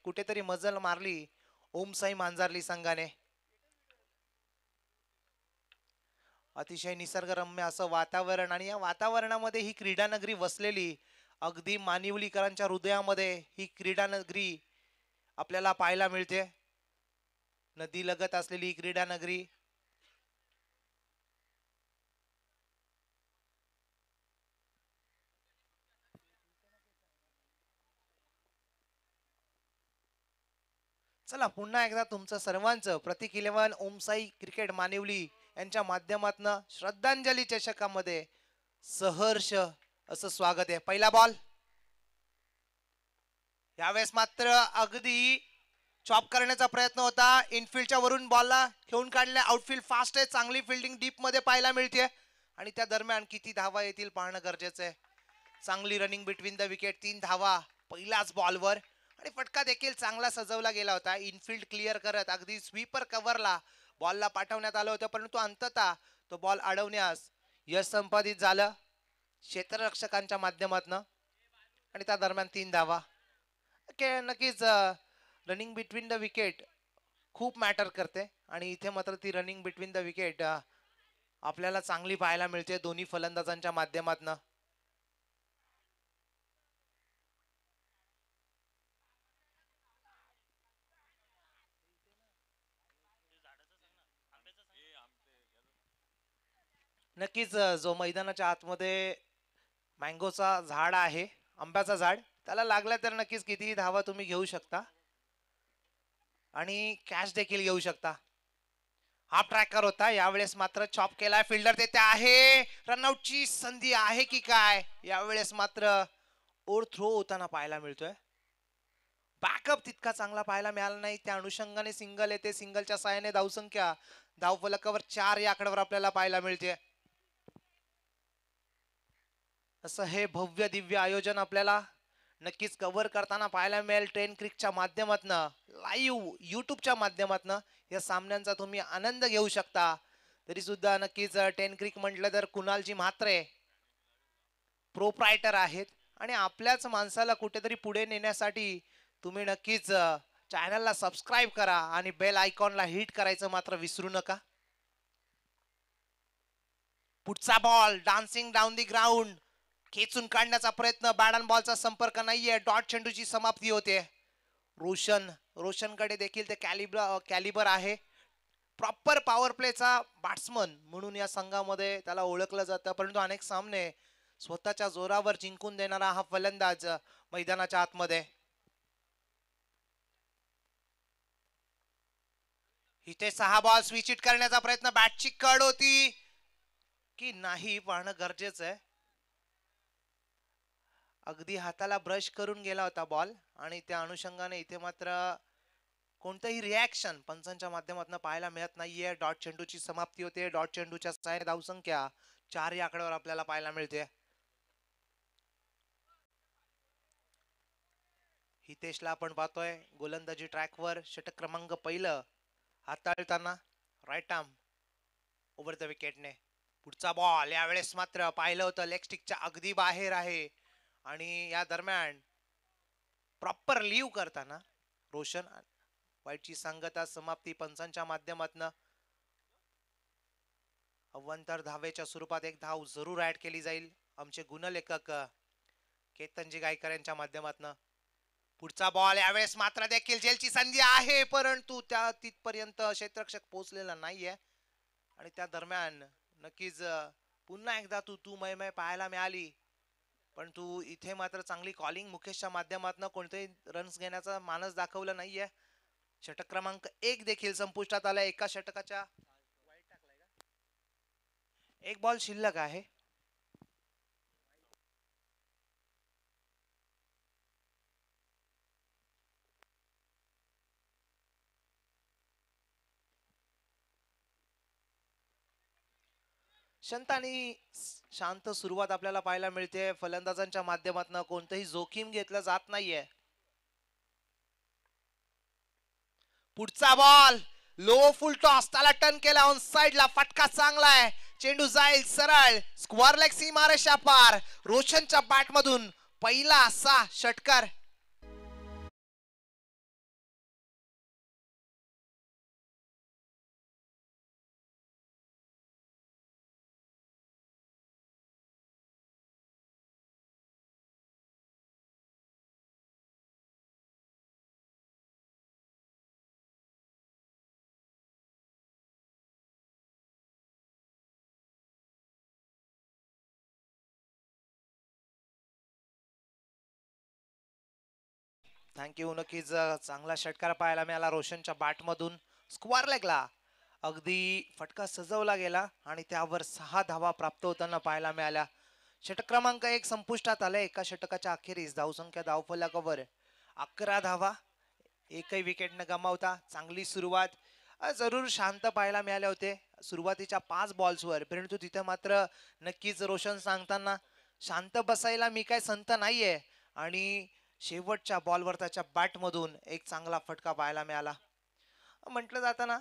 कुठेतरी मजल मारली ओमसाई मांजारली संघाने. अतिशय निसर्गरम्य असं वातावरण आणि या वातावरणामध्ये ही क्रीडा नगरी वसलेली, अगदी मानिवलीकरांच्या हृदयामध्ये ही क्रीडा नगरी आपल्याला पाहायला मिळते. नदी लगत असलेली क्रीडा नगरी. चला पुन्हा एकदा तुमचं सर्वांचं प्रतीक 11 ओमसाई क्रिकेट मानिवली यांच्या माध्यमातून श्रद्धांजली चषकामध्ये सहर्ष असं स्वागत आहे. पहिला बॉल यावेळेस मात्र अगदी चॉप करण्याचा प्रयत्न होता. इनफिल्डच्या वरून बॉलला घेऊन काढले. आउटफील्ड फास्ट आहे, चांगली फिल्डिंग डीप मध्ये पाहायला मिळते आणि त्या दरम्यान किती धावा येतील पाहणं गरजेचं आहे. चांगली रनिंग बिटवीन द विकेट, 3 धावा पहिल्याच बॉलवर आणि फटका देखील चांगला सजवला गेला होता. इनफिल्ड क्लिअर करत अगदी स्वीपर कव्हरला बॉलला पाठवण्यात आलं होतं, परंतु अंततः तो बॉल अडवण्यास यश संपादित झालं क्षेत्ररक्षकांच्या माध्यमातून आणि त्या दरम्यान 3 धावा. नक्कीच रनिंग बिटवीन द विकेट खूप मॅटर करते आणि इथे मात्र ती रनिंग बिटवीन द विकेट आपल्याला चांगली पाहायला मिळते दोन्ही फलंदाजांच्या माध्यमातून. नक्कीच जो मैदानाच्या आतमध्ये मँगोचा झाड आहे, आंब्याचा झाड, त्याला लागला तर नक्कीच कितीही धावा तुम्ही घेऊ शकता आणि कॅच देखील घेऊ शकता. हाफ ट्रॅकर होता, यावेळेस मात्र चॉप केलाय. फिल्डर तेथे आहे, रनआउटची संधी आहे की काय. यावेळेस मात्र ओर थ्रो होताना पाहायला मिळतोय. बॅकअप तितका चांगला पाहायला मिळाला नाही. त्या अनुषंगाने सिंगल येते. सिंगलच्या साहाय्याने धावसंख्या धावफलकावर 4 या आकड्यावर आपल्याला पाहायला मिळते. असं हे भव्य दिव्य आयोजन आपल्याला नक्कीच कव्हर करताना पाहायला मिळेल ट्रेन क्रिकच्या माध्यमातून. लाईव्ह युट्यूबच्या माध्यमातून या सामन्यांचा तुम्ही आनंद घेऊ शकता. तरी सुद्धा नक्कीच टेन क्रिक म्हटलं तर कुणालजी म्हात्रे प्रोप्रायटर आहेत आणि आपल्याच माणसाला कुठेतरी पुढे नेण्यासाठी तुम्ही नक्कीच चॅनलला सबस्क्राईब करा आणि बेल आयकॉनला हिट करायचं मात्र विसरू नका. पुढचा ball dancing down the ground, खेचून काढण्याचा प्रयत्न. बॅट अँड बॉलचा संपर्क नाहीये. डॉट चेंडूची समाप्ती होते. रोशनकडे देखील ते कॅलिबर आहे. प्रॉपर पॉवर प्लेचा बॅट्समन म्हणून या संघामध्ये त्याला ओळखलं जातं, परंतु अनेक सामने स्वतःच्या जोरावर जिंकून देणारा हा फलंदाज मैदानाच्या आतमध्ये. इथे 6 बॉल स्विच हिट करण्याचा प्रयत्न. बॅटची कड होती की नाही पाहणं गरजेचं आहे. अगदी हाताला ब्रश करून गेला होता बॉल आणि त्या अनुषंगाने इथे मात्र कोणतंही रिॲक्शन पंचांच्या माध्यमातून पाहायला मिळत नाहीये. डॉट चेंडूची समाप्ती होते. डॉट चेंडूच्या साहाय्याने धावसंख्या 4 या आकड्यावर आपल्याला पाहायला मिळते. हितेशला आपण पाहतोय गोलंदाजी ट्रॅकवर. षटक क्रमांक पहिलं हाताळताना राईट आर्म ओव्हर द विकेटने. पुढचा बॉल यावेळेस मात्र पाहिलं होतं लेग स्टिकच्या अगदी बाहेर आहे आणि या दरम्यान प्रॉपर लीव करताना रोशन वाईटची सांगता समाप्ती पंचांच्या माध्यमातून. अव्वंतर धावेच्या स्वरूपात 1 धाव जरूर ऍड केली जाईल आमचे गुणलेखक केतनजी गायकर यांच्या माध्यमातून. पुढचा बॉल यावेळेस मात्र देखील जेलची संधी आहे, परंतु त्या तिथपर्यंत क्षेत्ररक्षक पोहोचलेला नाहीये आणि त्या दरम्यान नक्कीच पुन्हा एकदा तू मै पाहायला मिळाली, पण तू इथे मात्र चांगली कॉलिंग मुकेशच्या माध्यमातून कोणतेही रन्स घेण्याचा मानस दाखवलं नाहीये. षटक क्रमांक 1 देखील संपुष्टात आला. एका षटकाच्या 1 बॉल शिल्लक आहे. शांत आणि शांत सुरुवात आपल्याला पाहायला मिळते. फलंदाजांच्या माध्यमातून कोणतंही जोखीम घेतलं जात नाहीये. पुढचा बॉल लो फुल टॉस, त्याला टर्न केला ऑन साइडला. फटका चांगला आहे. चेंडू जाईल सरळ स्क्वेअर लेग सीमारेषा पार. रोशनच्या बॅट मधून पहिला असा षटकार थँक्यू. नक्कीच चांगला षटकार पाहायला मिळाला रोशनच्या बॅटमधून. स्क्वेअर लेगला अगदी फटका सजवला गेला आणि त्यावर 6 धावा प्राप्त होताना पाहायला मिळाल्या. षटक क्रमांक 1 संपुष्टात आले. एका षटकाच्या अखेरीस धावसंख्या धावफलकावर 11 धावा, एकही विकेट न गमावता चांगली सुरुवात. जरूर शांत पाहायला मिळाले होते सुरुवातीच्या 5 बॉल्सवर, परंतु तिथे मात्र नक्कीच रोशन सांगताना शांत बसायला मी काय संत नाहीये आणि शेवटच्या बॉलवर त्याच्या बॅटमधून एक चांगला फटका पाहायला मिळाला. म्हटलं जाताना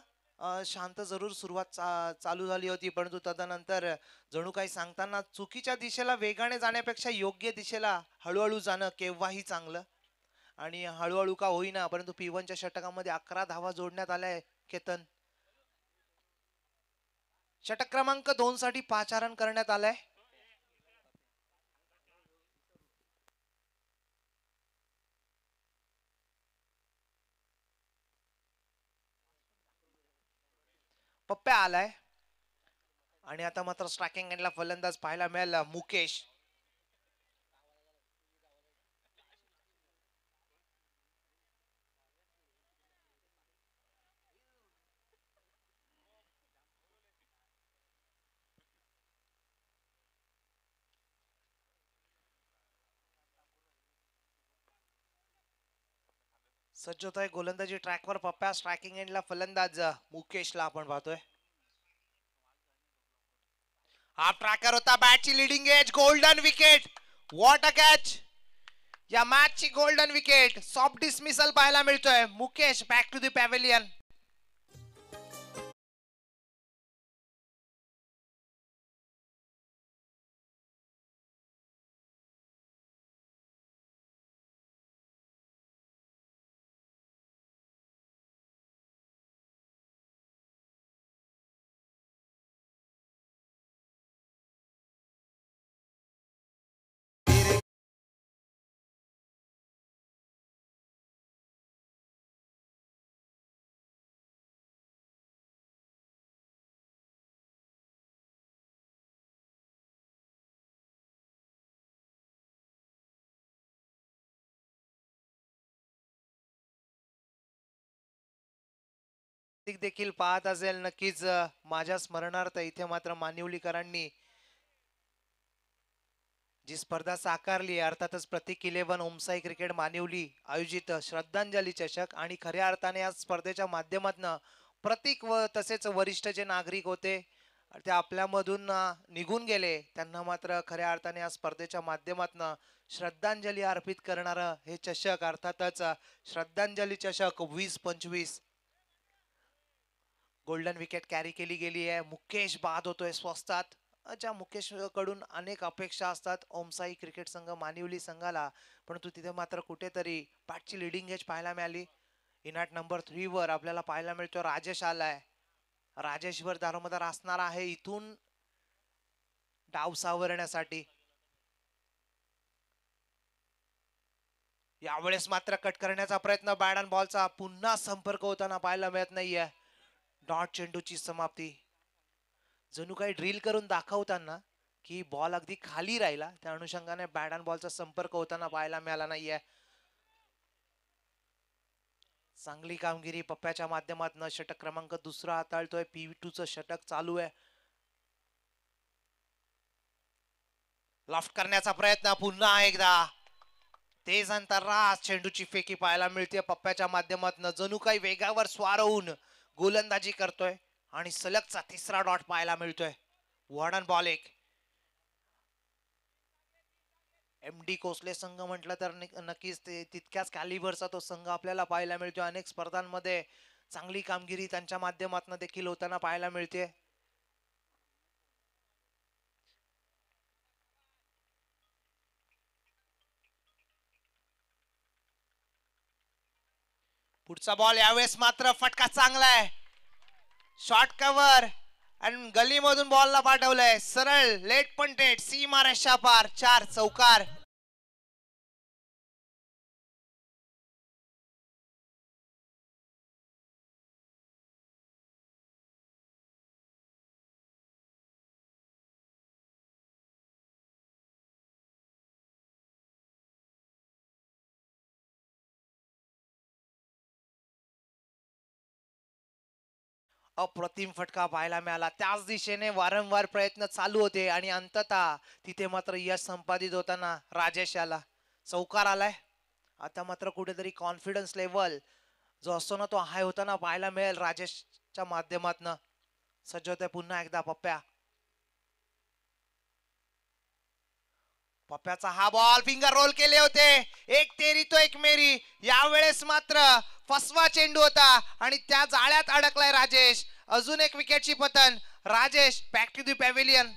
शांत जरूर सुरुवात चालू झाली होती, परंतु तदनंतर जणू काही सांगताना चुकीच्या दिशेला वेगाने जाण्यापेक्षा योग्य दिशेला हळूहळू जाणं केव्हाही चांगलं. आणि हळूहळू का होईना परंतु P1च्या षटकामध्ये 11 धावा जोडण्यात आल्या. केतन षटक क्रमांक 2 साठी 5 रन करण्यात आलाय. पप्प्या आलाय आणि आता मात्र स्ट्रायकिंग एंडला फलंदाज पाहायला मिळाला मुकेश. सज्ज होतोय गोलंदाजी ट्रॅकवर पप्प्या. स्ट्रायकिंग एंडला फलंदाज मुकेशला आपण पाहतोय. हा ट्रॅकर होता. बॅटची leading edge. Golden wicket. What a catch. या मॅचची गोल्डन विकेट. सॉफ्ट डिसमिसल पाहायला मिळतोय. Mukesh back to the pavilion. देखील पाहत असेल नक्कीच. माझ्या स्मरणार्थ इथे मात्र मानिवलीकरांनी जी स्पर्धा साकारली, अर्थातच प्रतीक 11 ओमसाई क्रिकेट मानिवली आयोजित श्रद्धांजली चषक, आणि खऱ्या अर्थाने या स्पर्धेच्या माध्यमातून प्रतीक व तसेच वरिष्ठ जे नागरिक होते ते आपल्यामधून निघून गेले, त्यांना मात्र खऱ्या अर्थाने या स्पर्धेच्या माध्यमातून श्रद्धांजली अर्पित करणार हे चषक, अर्थातच श्रद्धांजली चषक 2025. गोल्डन विकेट कॅरी केली गेली आहे. मुकेश बाद होतोय स्वस्तात. ज्या मुकेश कडून अनेक अपेक्षा असतात ओमसाई क्रिकेट संघ मानिवली संघाला, परंतु तिथे मात्र कुठेतरी बॅटची लिडिंग एज पाहायला मिळाली. इनॅट नंबर 3 वर आपल्याला पाहायला मिळतो राजेश आलाय. राजेशवर दारोमदार असणार आहे इथून डाव सावरण्यासाठी. यावेळेस मात्र कट करण्याचा प्रयत्न बॅट अँड बॉलचा पुन्हा संपर्क होताना पाहायला मिळत नाहीये. डॉट चेंडूची समाप्ती. जणू काही ड्रिल करून दाखवताना की बॉल अगदी खाली राहिला, त्या अनुषंगाने बॅट अँड बॉलचा संपर्क होताना पाहायला मिळाला नाहीये. चांगली कामगिरी पप्प्याच्या माध्यमातून. षटक क्रमांक 2 हाताळतोय. P2चं षटक चालू आहे. लॉफ्ट करण्याचा प्रयत्न पुन्हा एकदा. तेज अंतर्रास चेंडूची फेकी पाहायला मिळते पप्प्याच्या माध्यमातून. जणू काही वेगावर स्वार होऊन गोलंदाजी करतोय आणि सलगचा 3रा डॉट पाहायला मिळतोय. वॉर्डन बॉल एक. MD कोसले संघ म्हटलं तर नक्कीच तितक्याच कॅलिबरचा तो संघ आपल्याला पाहायला मिळतो. अनेक स्पर्धांमध्ये चांगली कामगिरी त्यांच्या माध्यमातून देखील होताना पाहायला मिळते. पुढचा बॉल यावेळेस मात्र फटका चांगला आहे. शॉर्ट कव्हर आणि गलीमधून बॉलला पाठवलंय सरळ लेट पॉइंटेड सीमा रेषा पार. 4 चौकार. अप्रतिम फटका पाहायला मिळाला. त्याच दिशेने वारंवार प्रयत्न चालू होते आणि अंततः तिथे मात्र यश संपादित होताना राजेश याला चौकार आलाय. आता मात्र कुठेतरी कॉन्फिडन्स लेवल जो असतो ना तो हाय होताना पाहायला मिळेल राजेशच्या माध्यमातून. सज्ज होते पुन्हा एकदा पप्प्या. पप्प्याचा हा बॉल फिंगर रोल केले होते. एक तेरी तो एक मेरी. यावेळेस मात्र फसवा चेंडू होता आणि त्या जाळ्यात अडकलाय राजेश. अजून एक विकेटची पतन. Rajesh back to the pavilion.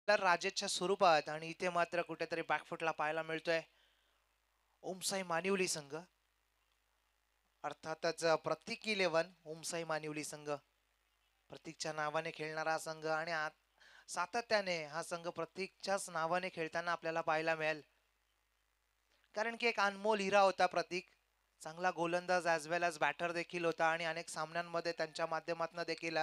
राजेशच्या स्वरूपात आणि इथे मात्र कुठेतरी बॅकफुटला पाहायला मिळतोय ओमसाई मानिवली संघ. अर्थातच प्रतीक 11 ओमसाई मानिवली संघ प्रतीकच्या नावाने खेळणारा संघ आणि सातत्याने हा संघ प्रतीकच्याच नावाने खेळताना आपल्याला पाहायला मिळेल. कारण की एक अनमोल हिरा होता प्रतीक. चांगला गोलंदाज ॲज वेल ॲज बॅटर देखील होता आणि अनेक सामन्यांमध्ये त्यांच्या माध्यमातून देखील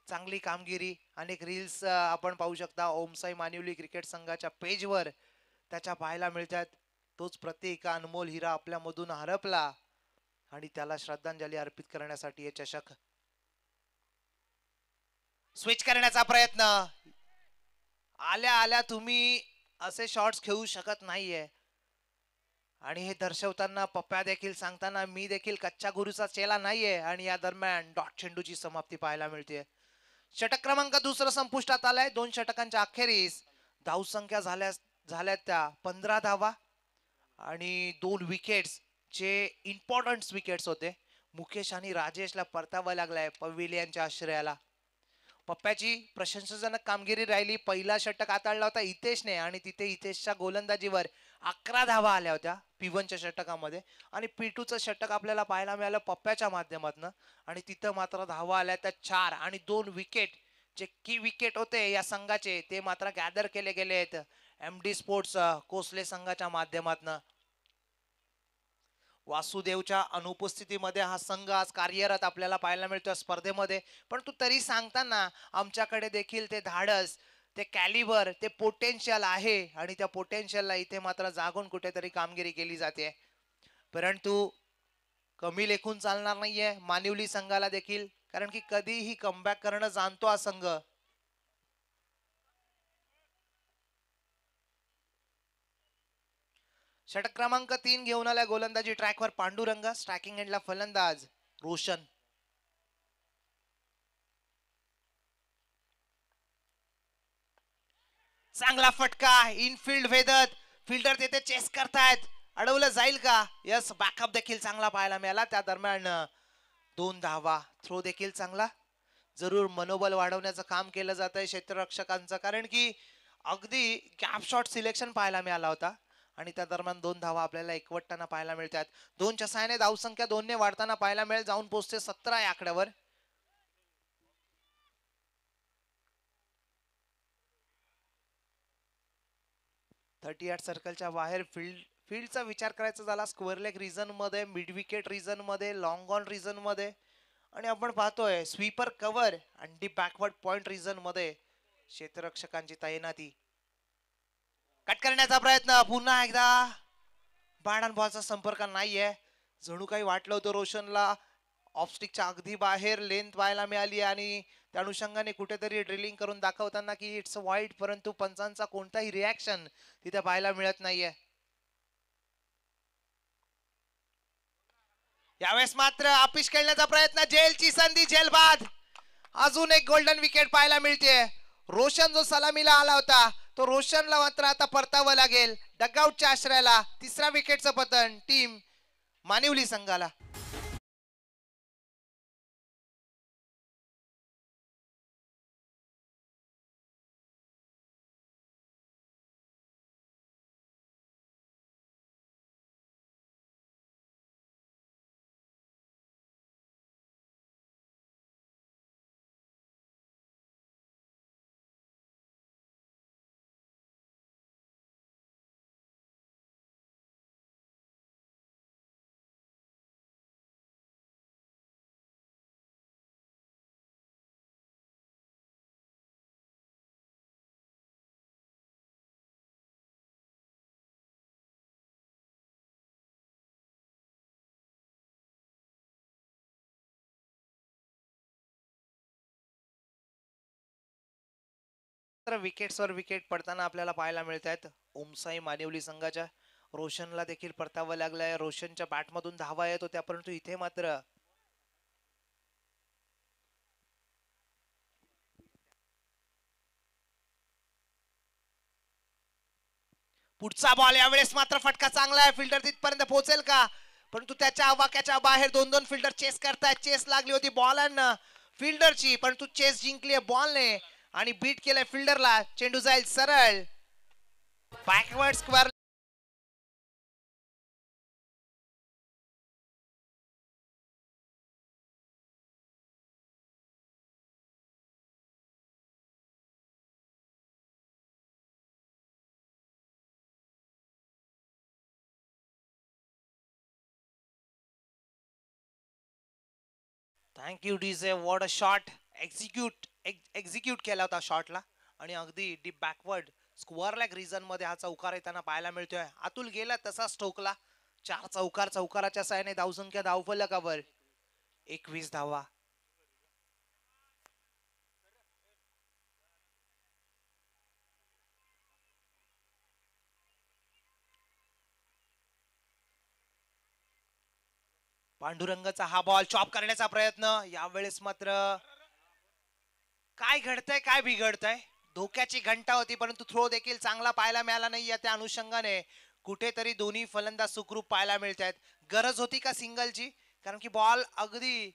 चांगली कामगिरी. अनेक रील्स आपण पाहू शकता ओमसाई मानिवली क्रिकेट संघाच्या पेजवर त्याच्या पाहायला मिळतात. तोच प्रतीक अनमोल हिरा आपल्यामधून हरपला आणि त्याला श्रद्धांजली अर्पित करण्यासाठी हे चषक स्विच करण्याचा प्रयत्न. आल्या आल्या तुम्ही असे शॉट्स खेळू शकत नाहीये आणि हे दर्शवताना पप्प्या देखील सांगताना मी देखील कच्च्या गुरुचा चेला नाहीये. आणि या दरम्यान डॉट चेंडूची समाप्ती पाहायला मिळते. षटक क्रमांक दुसरं संपुष्टात आलाय. 2 षटकांच्या अखेरीस धावसंख्या झाल्यात त्या 15 धावा आणि 2 विकेट्स जे इम्पॉर्टंट विकेट्स होते. मुकेश आणि राजेशला परतावं लागलाय पवेलियनच्या आश्रयाला. पप्प्याची प्रशंसाजनक कामगिरी राहिली. पहिला षटक हाताळला होता हितेशने आणि तिथे हितेशच्या गोलंदाजीवर 11 धावा आल्या होत्या P1च्या षटकामध्ये आणि P2चं षटक आपल्याला पाहायला मिळालं पप्प्याच्या माध्यमातून आणि तिथं मात्र धावा आल्या त्या 4 आणि 2 विकेट जे की विकेट होते या संघाचे ते मात्र गॅदर केले गेले आहेत MD स्पोर्ट्स कोसले संघाच्या माध्यमातून. वासुदेवच्या अनुपस्थितीमध्ये हा संघ आज कार्यरत आपल्याला पाहायला मिळतो स्पर्धेमध्ये. परंतु तरी सांगताना आमच्याकडे देखील ते धाडस, ते कॅलिबर, ते पोटेन्शियल आहे आणि त्या पोटेन्शियलला इथे मात्र जागून कुठेतरी कामगिरी केली जाते. परंतु कमी लेखून चालणार नाहीये मानिवली संघाला देखील. कारण की कधीही कमबॅक करणं जाणतो हा संघ. षटक क्रमांक 3 घेऊन आल्या गोलंदाजी ट्रॅकवर पांडुरंग. स्ट्रायकिंग एंडला फलंदाज रोशन. चांगला फटका इनफिल्ड भेदत. फिल्डर तिथे चेस करतायत. अडवलं जाईल का? यस, बॅकअप देखील चांगला पाहायला मिळाला. त्या दरम्यान 2 धावा. थ्रो देखील चांगला. जरूर मनोबल वाढवण्याचं काम केलं जात आहे क्षेत्ररक्षकांचं. कारण की अगदी गॅप शॉट सिलेक्शन पाहायला मिळाला होता आणि त्या दरम्यान 2 धावा आपल्याला एकवटताना पाहायला मिळतात. 2च्या सहाय्याने धावसंख्या 2ने वाढताना पाहायला मिळेल. जाऊन पोहोचते 17 या आकड्यावर. 38 सर्कलच्या बाहेर फील्डचा विचार करायचा झाला स्क्वेअर लेग रिजन मध्ये, मिड विकेट रिजन मध्ये, लॉंग ऑन रिजन मध्ये आणि आपण पाहतोय स्वीपर कव्हर आणि डी बॅकवर्ड पॉइंट रिजन मध्ये क्षेत्ररक्षकांची तैनाती. कट करण्याचा प्रयत्न पुन्हा एकदा बॅट आणि बॉलचा संपर्क नाहीये. जणू काही वाटलं होतं रोशनला ऑफस्टिकच्या अगदी बाहेर लेंथ पाहायला मिळाली आणि त्या अनुषंगाने कुठेतरी ड्रिलिंग करून दाखवताना की इट्स वाईड. परंतु पंचांचा कोणताही रिॲक्शन तिथे पाहायला मिळत नाहीये. यावेळेस मात्र आपिष खेळण्याचा प्रयत्न. जेलची संधी, जेल बाद अजून एक गोल्डन विकेट पाहायला मिळते. रोशन जो सलामीला आला होता तो रोशनला मात्र आता परतावं लागेल डगआउटच्या आश्रयाला. तिसऱ्या विकेटचं पतन टीम मानिवली संघाला. विकेट्सवर विकेट पडताना आपल्याला पाहायला मिळत आहेत. ओमसाई मानिवली संघाच्या रोशनला देखील परतावं लागलंय. रोशनच्या बॅटमधून धावा येत होत्या परंतु इथे मात्र पुढचा बॉल यावेळेस मात्र फटका चांगला आहे. फिल्डर तिथपर्यंत पोहोचेल का? परंतु त्याच्या आवाक्याच्या बाहेर दोन दोन फिल्डर चेस करतायत. चेस लागली होती बॉलांना फिल्डरची परंतु चेस जिंकली आहे बॉलने आणि बीट केलंय फिल्डरला. चेंडू जाईल सरळ backward square. Thank you DJ. What a shot. Execute केला होता शॉटला आणि अगदी deep backward square leg region मध्ये हा चौकार येताना पाहायला मिळतोय. अतुल गेला तसाच ठोकला. 4 चौकाराच्या साहाय्याने धावसंख्या धावफलकावर 21 धावा. पांडुरंगाचा हा बॉल चॉप करण्याचा प्रयत्न. यावेळेस मात्र काय घडतंय काय बिघडतंय. धोक्याची घंटा होती परंतु थ्रो देखील चांगला पाहायला मिळाला नाही. त्या अनुषंगाने कुठेतरी दोन्ही फलंदाज सुखरूप पाहायला मिळत आहेत. गरज होती का सिंगलची? कारण की बॉल अगदी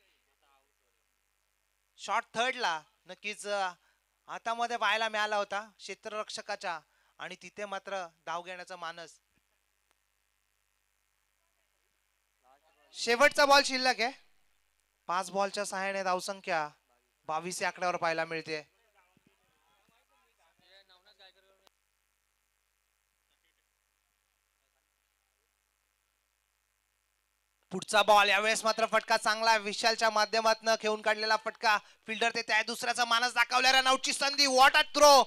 शॉर्ट थर्डला नक्कीच हातामध्ये पाहायला मिळाला होता क्षेत्ररक्षकाच्या आणि तिथे मात्र धाव घेण्याचा मानस. शेवटचा बॉल शिल्लक आहे. 5 बॉलच्या सहाय्याने धावसंख्या 22 या आकड्यावर पाहायला मिळते. पुढचा बॉल यावेळेस मात्र फटका चांगला. विशालच्या माध्यमातून खेळून काढलेला फटका. फिल्डर ते त्या दुसऱ्याचा मानस दाखवल्या. रनआउटची संधी. What a throw.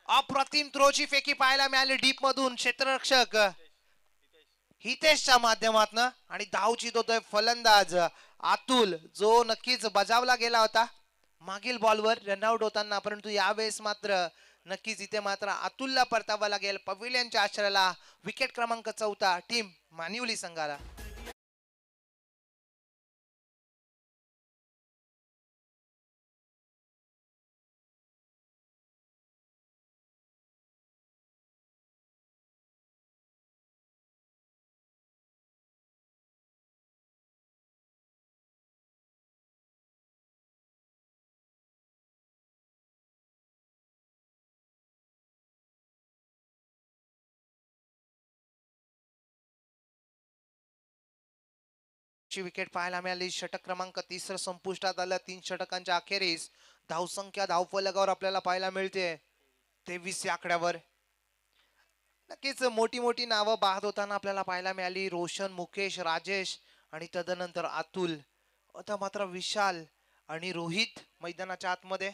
अप्रतिम थ्रोची फेकी पाहायला मिळाली डीप मधून क्षेत्ररक्षक हितेशच्या माध्यमातून आणि धावची होतोय फलंदाज अतुल जो नक्कीच बजावला गेला होता मागील बॉलवर रनआउट होताना. परंतु यावेळेस मात्र नक्कीच इथे मात्र अतुलला परतावा लागेल पवेलियनच्या आश्रयाला. विकेट क्रमांक 4 टीम मानिवली संघाला. विकेट पाहायला मिळाली. षटक क्रमांक 30 संपुष्टात आलं. 3 षटकांच्या अखेरीस धावसंख्या धावफलकावर आपल्याला पाहायला मिळते 23 या आकड्यावर. नक्कीच मोठी मोठी नावं बाद होताना आपल्याला पाहायला मिळाली. रोशन, मुकेश, राजेश आणि तदनंतर अतुल. आता मात्र विशाल आणि रोहित मैदानाच्या आतमध्ये.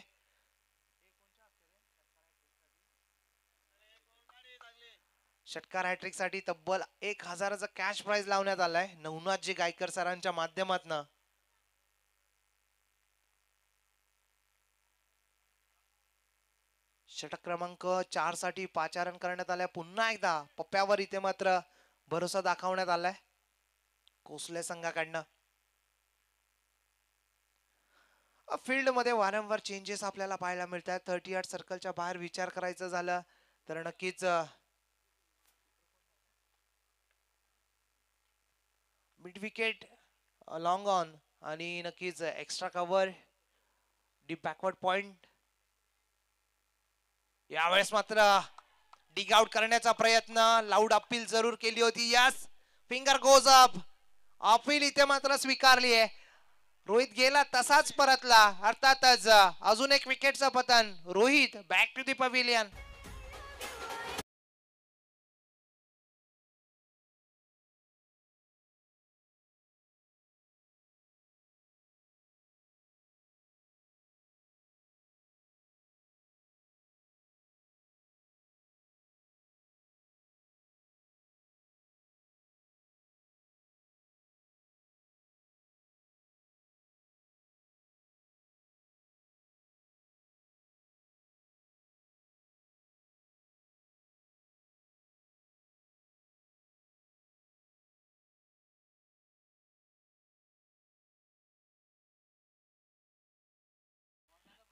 षटकार हॅट्रिक साठी तब्बल 1000चा कॅश प्राइज लावण्यात आलाय नवनाथजी गायकर सरांच्या माध्यमातून. षटक क्रमांक 4 साठी पाचारण करण्यात आलाय. पुन्हा एकदा पप्प्यावर इथे मात्र भरोसा दाखवण्यात आलाय कोसले संघाकडनं. फील्ड मध्ये वारंवार चेंजेस आपल्याला पाहायला मिळतात. 38 सर्कलच्या बाहेर विचार करायचं झालं तर नक्कीच मिड विकेट, लॉंग ऑन आणि नक्कीच extra cover, deep backward point. यावेळेस मात्र डिग आउट करण्याचा प्रयत्न, लाऊड अपील जरूर केली होती. Yes, finger goes up. Appeal इथे मात्र स्वीकारली आहे. रोहित गेला तसाच परतला. अर्थातच अजून एक विकेटचं पतन. Rohit back to the pavilion.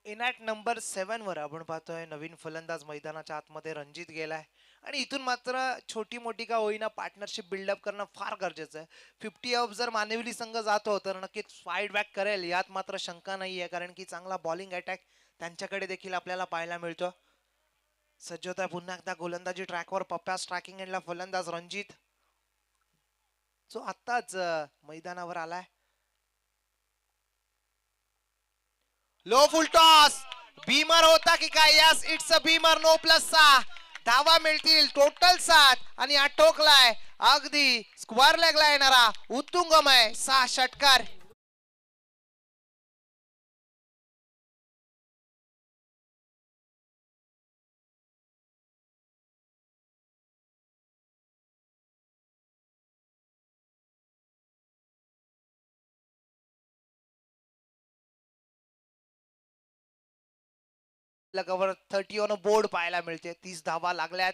In at number 7 वर आपण पाहतोय नवीन फलंदाज मैदानाच्या आतमध्ये रणजित गेलाय आणि इथून मात्र छोटी मोठी का होईना पार्टनरशिप बिल्डअप करणं फार गरजेचं आहे. 50 अप जर मानवली संघ जातो तर नक्कीच फाईट बॅक करेल यात मात्र शंका नाहीये, कारण की चांगला बॉलिंग अटॅक त्यांच्याकडे देखील आपल्याला पाहायला मिळतो. सज्ज होता पुन्हा एकदा गोलंदाजी ट्रॅकवर पप्प्या. स्ट्रायकिंग एंडला फलंदाज रणजित जो आत्ताच मैदानावर आलाय. लो फुल टॉस, बीमर होता की काय? Yes, it's a beamer. No plus 6 धावा मिळतील. टोटल 7 आणि हा ठोकलाय अगदी स्क्वेअर लेगला येणारा उत्तुंगमय 6 षटकार. कव्हर 30 ऑन बोर्ड पाहायला मिळते. 30 धावा लागल्यात.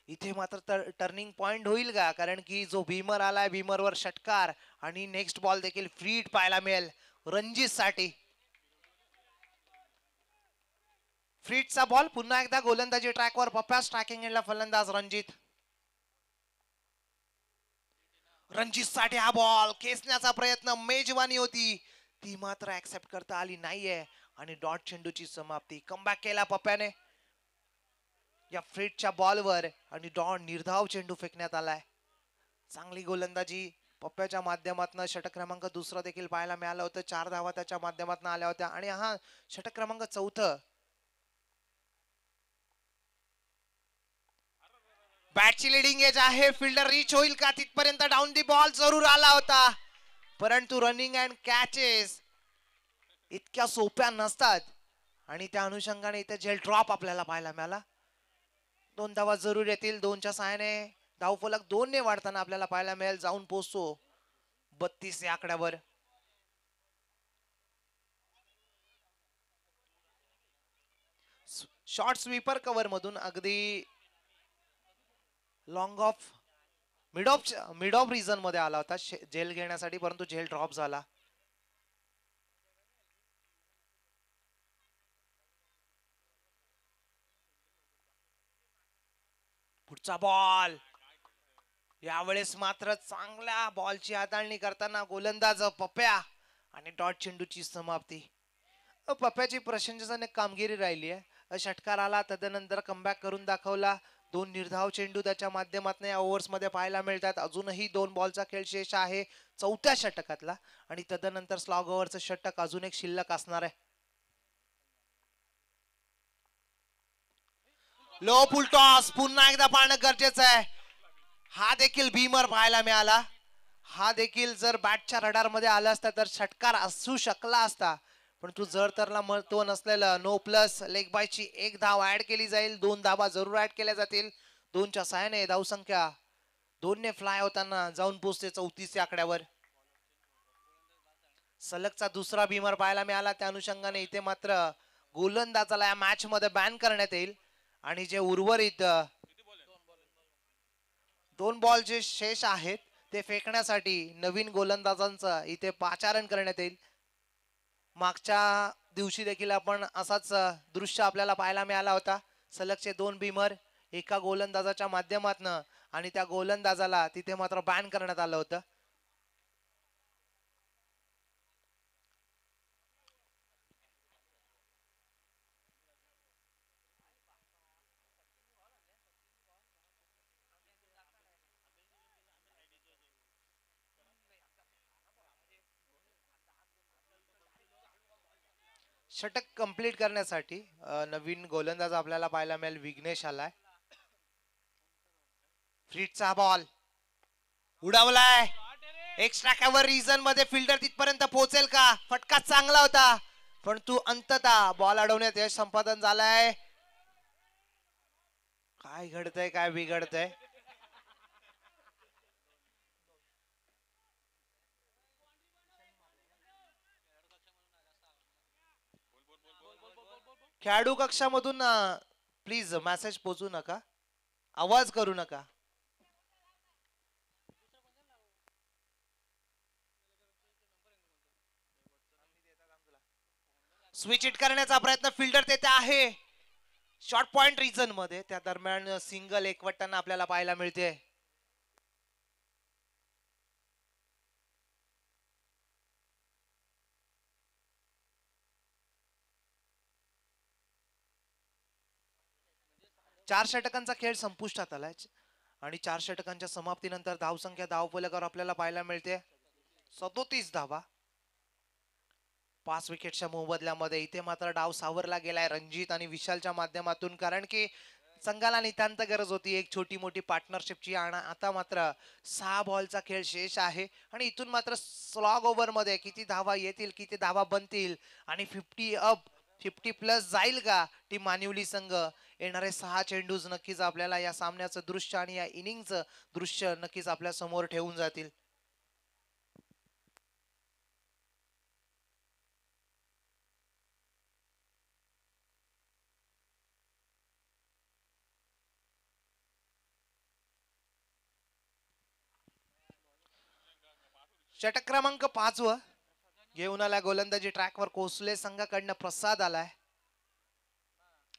इथे मात्र टर्निंग पॉइंट होईल का? कारण की जो भीमर आलाय, भीमरवर षटकार आणि नेक्स्ट बॉल देखील फ्री हिट पाहायला मिळेल रणजित साठी. फ्रीटचा बॉल पुन्हा एकदा गोलंदाजी ट्रॅकवर पप्प्या. स्ट्रायकिंग एंडला फलंदाज रणजित. रणजित साठी हा बॉल खेचण्याचा प्रयत्न, मेजवानी होती ती मात्र ऍक्सेप्ट करता आली नाहीये आणि डॉट चेंडूची समाप्ती. कमबॅक केला पप्प्याने या फ्रीटच्या बॉलवर आणि डॉट निर्धाव चेंडू फेकण्यात आलाय. चांगली गोलंदाजी पप्प्याच्या माध्यमातून. षटक क्रमांक दुसरा देखील पाहायला मिळालं होतं. 4 धावा त्याच्या माध्यमातून आल्या होत्या आणि हा षटक क्रमांक 4. बॅटची लिडिंग एज आहे. फिल्डर रीच होईल का तिथपर्यंत? डाऊन दी बॉल जरूर आला होता, परंतु रनिंग अँड कॅचेस इतक्या सोप्या नसतात आणि त्या अनुषंगाने इथे झेल ड्रॉप आपल्याला पाहायला मिळाला. 2 धावा जरूर येतील. 2च्या सहाय्याने धावफलक 2 ने वाढताना आपल्याला पाहायला मिळेल. जाऊन पोहोचतो 32 या आकड्यावर. शॉर्ट स्वीपर कव्हर मधून अगदी long of mid of reason मध्ये आला होता झेल घेण्यासाठी, परंतु झेल ड्रॉप झाला. पुढचा बॉल. यावेळेस मात्र चांगल्या बॉलची हाताळणी करताना गोलंदाज पप्प्या आणि डॉट चेंडूची समाप्ती. पप्प्याची प्रशंसनीय कामगिरी राहिली आहे. षटकार आला, तदनंतर कमबॅक करून दाखवला. 2 निर्धाव चेंडू त्याच्या माध्यमातून या ओव्हर्स मध्ये पाहायला मिळतात. अजूनही 2 बॉलचा खेळ शेष आहे 4थ्या षटकातला आणि तदनंतर स्लॉग ओव्हरचं षटक अजून एक शिल्लक असणार आहे. लो फुल टॉस पुन्हा एकदा पाहणं गरजेचं आहे. हा देखील भीमर पाहायला मिळाला. हा देखील जर बॅटच्या रडार मध्ये आला असता तर षटकार असू शकला असता, पण तू जर तरला महत्व नसलेलं. नो प्लस लेग बायची 1 धाव ऍड केली जाईल. 2 धावा जरूर ऍड केल्या जातील. 2च्या सहाय्याने धावसंख्या 2 ने फ्लाय होताना जाऊन पोहोचते 34 या आकड्यावर. सलगचा दुसरा भीमर पाहायला मिळाला. त्या अनुषंगाने इथे मात्र गोलंदाजाला या मॅच मध्ये बॅन करण्यात येईल आणि जे उर्वरित 2 बॉल जे शेष आहेत ते फेकण्यासाठी नवीन गोलंदाजांचं इथे पाचारण करण्यात येईल. मागच्या दिवशी देखील आपण असाच दृश्य आपल्याला पाहायला मिळाला होता. सलगचे 2 बिमर एका गोलंदाजाच्या माध्यमातनं आणि त्या गोलंदाजाला तिथे मात्र बॅन करण्यात आलं होतं. षटक कंप्लीट करण्यासाठी नवीन गोलंदाज आपल्याला पाहायला मिळेल. विघ्नेश आलाय. फ्रीटचा बॉल उडावलाय. एक्स्ट्रा कव्हर रिजन मध्ये फिल्डर तिथपर्यंत पोहोचेल का? फटका चांगला होता पण तू अंततः बॉल अडवण्यात यश संपादन झालंय. काय घडतंय काय बिघडतंय? खेळाडू कक्षामधून प्लीज मेसेज पोहोचू नका, आवाज करू नका. स्विच इट करण्याचा प्रयत्न फिल्डर तेथे आहे शॉर्ट पॉइंट रिजन मध्ये. त्या दरम्यान सिंगल एकवटताना आपल्याला पाहायला मिळते. चार षटकांचा खेळ संपुष्टात आलाय आणि 4 षटकांच्या समाप्तीनंतर धावसंख्या धावफलकावर आपल्याला पाहायला मिळते 37 धावा. 5 विकेटच्या मोबदल्यामध्ये इथे मात्र डाव सावरला गेलाय रणजित आणि विशालच्या माध्यमातून, कारण की संघाला नितांत गरज होती एक छोटी मोठी पार्टनरशिपची. आणि आता मात्र 6 बॉलचा खेळ शेष आहे आणि इथून मात्र स्लॉग ओव्हर मध्ये किती धावा येतील, किती धावा बनतील आणि 50 प्लस जाईल का टीम मानिवली संघ. येणारे 6 चेंडूज नक्कीच आपल्याला या सामन्याचं दृश्य आणि या इनिंगचं दृश्य नक्कीच आपल्या समोर ठेवून जातील. षटक क्रमांक 5 व घेऊन आला गोलंदाजी ट्रॅकवर कोसले संघाकडनं प्रसाद आलाय.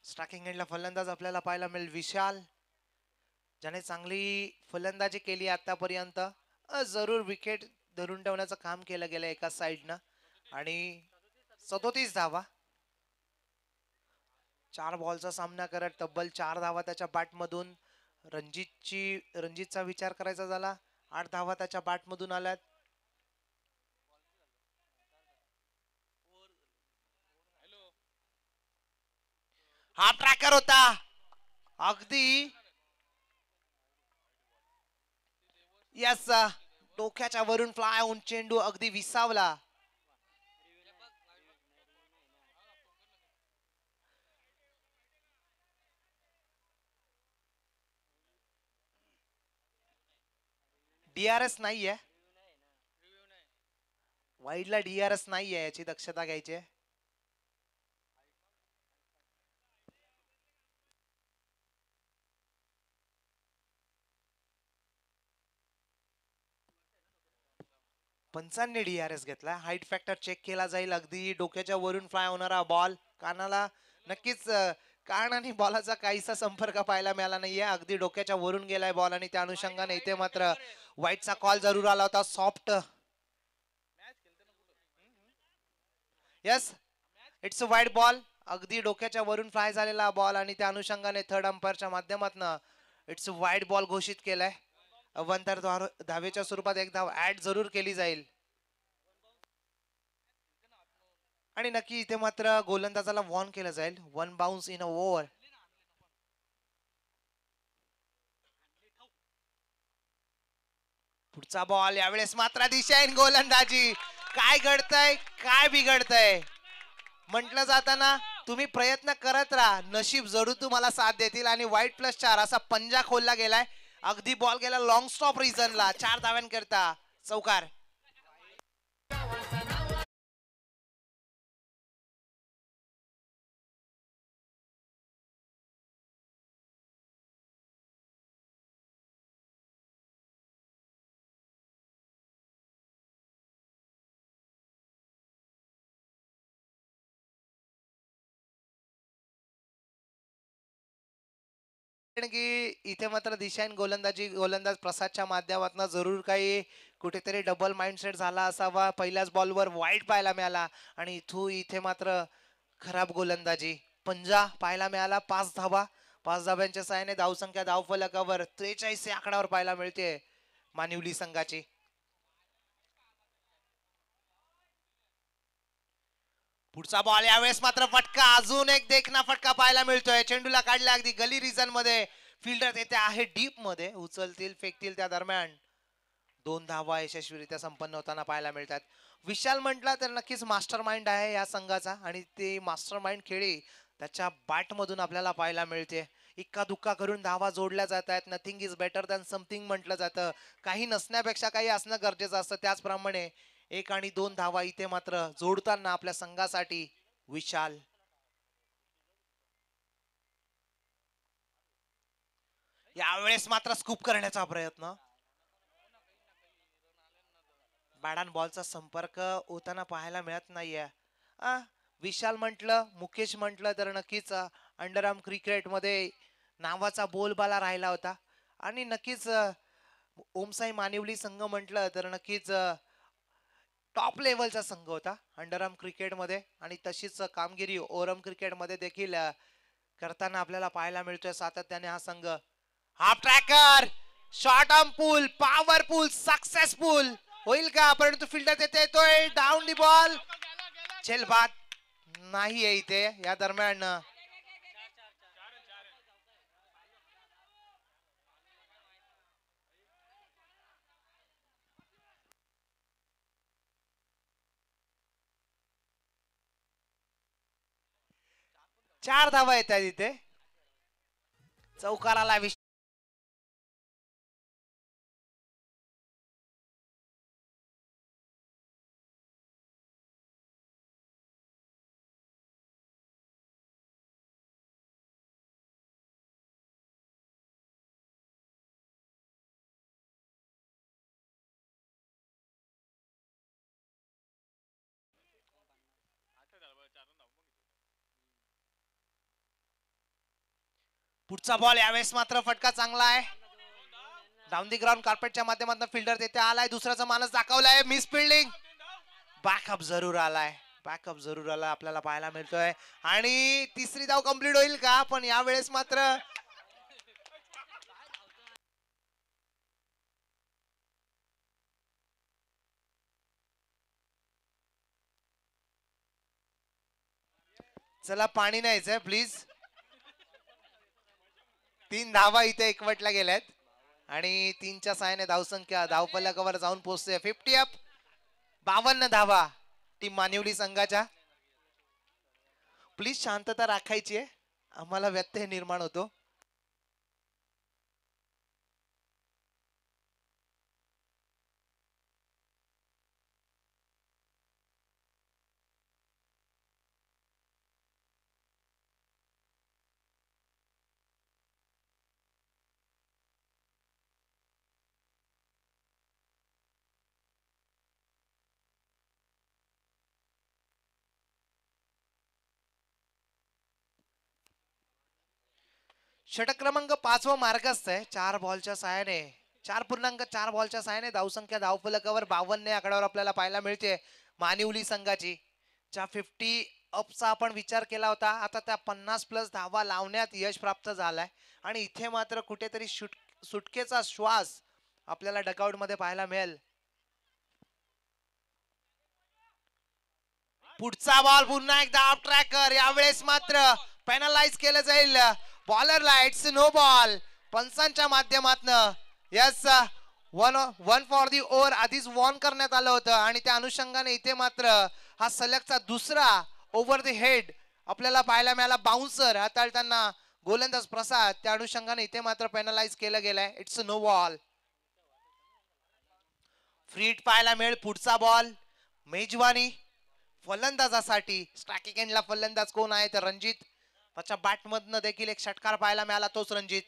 स्ट्रायकिंग एंडला फलंदाज आपल्याला पाहायला मिळेल विशाल, ज्याने चांगली फलंदाजी केली आतापर्यंत. जरूर विकेट धरून ठेवण्याचं काम केलं गेलं एका साइडनं आणि 37 धावा. 4 बॉलचा सामना करत तब्बल 4 धावा त्याच्या बॅटमधून. रणजितचा विचार करायचा झाला 8 धावा त्याच्या बॅटमधून आल्यात. हा ट्रॅकर होता अगदी. यस, डोक्याच्या वरून फ्लाय होऊन चेंडू अगदी विसावला. डीआरएस नाहीये, वाईडला डीआरएस नाहीये, याची दक्षता घ्यायची. पंचांनी डीआरएस घेतला. हाईट फॅक्टर चेक केला जाईल. अगदी डोक्याच्या वरून फ्लाय होणारा बॉल कानाला नक्कीच कान आणि बॉलाचा काहीसा संपर्क पाहायला मिळाला नाहीये. अगदी डोक्याच्या वरून गेलाय बॉल आणि त्या अनुषंगाने इथे मात्र वाईटचा कॉल जरूर आला होता. सॉफ्ट, यस, इट्स अ वाईट बॉल. अगदी डोक्याच्या वरून फ्लाय झालेला बॉल आणि त्या अनुषंगाने थर्ड अंपायरच्या माध्यमातून इट्स वाईट बॉल घोषित केलाय. अवंतर धावेच्या स्वरूपात एक धाव ऍड जरूर केली जाईल आणि नक्की इथे मात्र गोलंदाजाला वॉर्न केलं जाईल. 1 बाउन्स इन अ ओव्हर. पुढचा बॉल यावेळेस मात्र दिशाहीन गोलंदाजी. काय घडतंय काय बिघडतंय म्हटलं जाताना तुम्ही प्रयत्न करत राहा, नशीब जरूर तुम्हाला साथ देतील. आणि वाईट +4 असा पंजा खोलला गेलाय. अगदी बॉल गेला लॉंग स्टॉप रिजनला. 4 धाव्यांकरता चौकार. की इथे मात्र दिशाहीन गोलंदाज प्रसादच्या माध्यमातून जरूर काही कुठेतरी डबल माइंडसेट झाला असावा. पहिल्याच बॉलवर वाईट पाहायला मिळाला आणि इथे मात्र खराब गोलंदाजी. पंजा पाहायला मिळाला. 5 धावा, 5 धाब्यांच्या साहाय्याने धावसंख्या धावफलकावर 43 या आकड्यावर पाहायला मिळते मानिवली संघाची. पुढचा बॉल यावेळेस मात्र फटका, अजून एक देखना फटका पाहायला मिळतोय. चेंडूला काढला अगदी गली रिजन मध्ये. फिल्डर येथे आहे डीप मध्ये, उचलतील फेकतील त्या दरम्यान 2 धावा यशस्वीरित्या संपन्न होताना पाहायला मिळतात. विशाल म्हटला तर नक्कीच मास्टर माइंड आहे या संघाचा आणि ते मास्टर माइंड खेळी त्याच्या बॅट मधून आपल्याला पाहायला मिळते. इक्का दुक्का करून धावा जोडल्या जात आहेत. Nothing is better than something म्हटलं जातं. काही नसण्यापेक्षा काही असणं गरजेचं असतं. त्याचप्रमाणे 1 आणि 2 धावा इथे मात्र जोडताना आपल्या संघासाठी विशाल. यावेळेस मात्र स्कूप करण्याचा प्रयत्न. बॅट आणि बॉलचा संपर्क होताना पाहायला मिळत नाहीये. विशाल म्हटलं, मुकेश म्हटलं तर नक्कीच अंडरआर्म क्रिकेट मध्ये नावाचा बोलबाला राहिला होता आणि नक्कीच ओमसाई मानिवली संघ म्हटलं तर नक्कीच टॉप लेवलचा संघ होता अंडरआर्म क्रिकेट मध्ये आणि तशीच कामगिरी ओरम क्रिकेट मध्ये देखील करताना आपल्याला पाहायला मिळतोय सातत्याने हा संघ. हाफ ट्रॅकर, शॉर्ट आर्म पूल, पॉवरफुल, सक्सेसफुल होईल का? परंतु फिल्डर तिथे येतोय. डाऊन दी बॉल, झेलबाद नाही आहे इथे. या दरम्यान 4 धावा येत आहेत इथे. चौकाराला 20 बॉल. यावेळेस मात्र फटका चांगला आहे. डाऊन दी ग्राउंड कार्पेटच्या माध्यमातून फिल्डर तिथे आलाय. दुसऱ्याचा मानस दाखवलाय. Miss fielding. बॅकअप जरूर आलाय. बॅकअप जरूर आला आपल्याला पाहायला मिळतोय आणि तिसरी धाव कंप्लीट होईल का? पण यावेळेस मात्र चला पाणी न्यायचंय प्लीज. 3 धावा इथे एकवटल्या गेल्यात आणि 3च्या साहाय्याने धावसंख्या धावफलकावर जाऊन पोहोचते 50 अप. 52 धावा टीम मानिवली संघाच्या. प्लीज शांतता राखायची आहे, आम्हाला व्यत्यय निर्माण होतो. षटक क्रमांक 5 व मार्गस्थ आहे. 4 बॉलच्या साहाय्याने 4.4 बॉलच्या साहाय्याने धावसंख्या धावफलकावर 52 आकड्यावर आपल्याला पाहायला मिळते मानिवली संघाची. ज्या 50 अपचा आपण विचार केला होता, आता त्या 50+ धावा लावण्यात यश प्राप्त झालाय आणि इथे मात्र कुठेतरी सुटकेचा श्वास आपल्याला डगआउट मध्ये पाहायला मिळेल. पुढचा बॉल पुन्हा एकदा ऑफ ट्रॅकर. यावेळेस मात्र पेनलाइज केलं जाईल बॉलरला. इट्स नो बॉल पंचांच्या माध्यमातून. Yes, one for the over आधीच वॉर्न करण्यात आलं होतं आणि त्या अनुषंगाने इथे मात्र हा सलगचा दुसरा ओव्हर द हेड आपल्याला पाहायला मिळाला. बाउन्सर हाताळताना गोलंदाज प्रसाद, त्या अनुषंगाने इथे मात्र पेनलाइज केलं गेलंय. It's no ball. फ्रीट पाहायला मिळेल. पुढचा बॉल मेजवानी फलंदाजासाठी. स्ट्रायकिंग एंडला फलंदाज कोण आहे तर रणजित. त्याच्या बॅट मधनं देखील एक षटकार पाहायला मिळाला, तोच रणजित.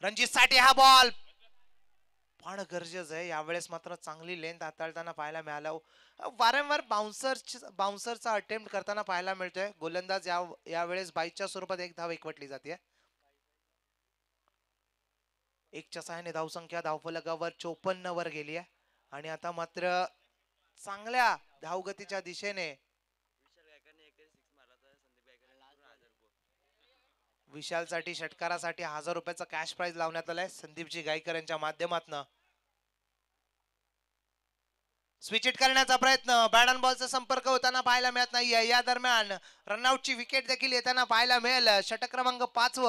रणजित साठी हा बॉल पण गरजेचं आहे. यावेळेस मात्र चांगली लेंथ हाताळताना पाहायला मिळालं. वारंवार बाउन्सरचा अटेम्प्ट करताना पाहायला मिळतोय. गोलंदाज यावेळेस 22च्या स्वरूपात एक धाव एकवटली जाते. एकच्या सहाय्याने धावसंख्या धावफलकावर 54 वर गेली आहे आणि आता मात्र चांगल्या धावगतीच्या दिशेने विशालसाठी षटकारासाठी 1000 रुपयाचा कॅश प्राइज लावण्यात आलाय संदीपजी गायकर यांच्या माध्यमातून. स्विच इट करण्याचा प्रयत्न, बॅट अँड बॉलचा संपर्क होताना पाहायला मिळत नाहीये. या दरम्यान रनआउटची विकेट देखील येताना पाहायला मिळेल. षटक क्रमांक 5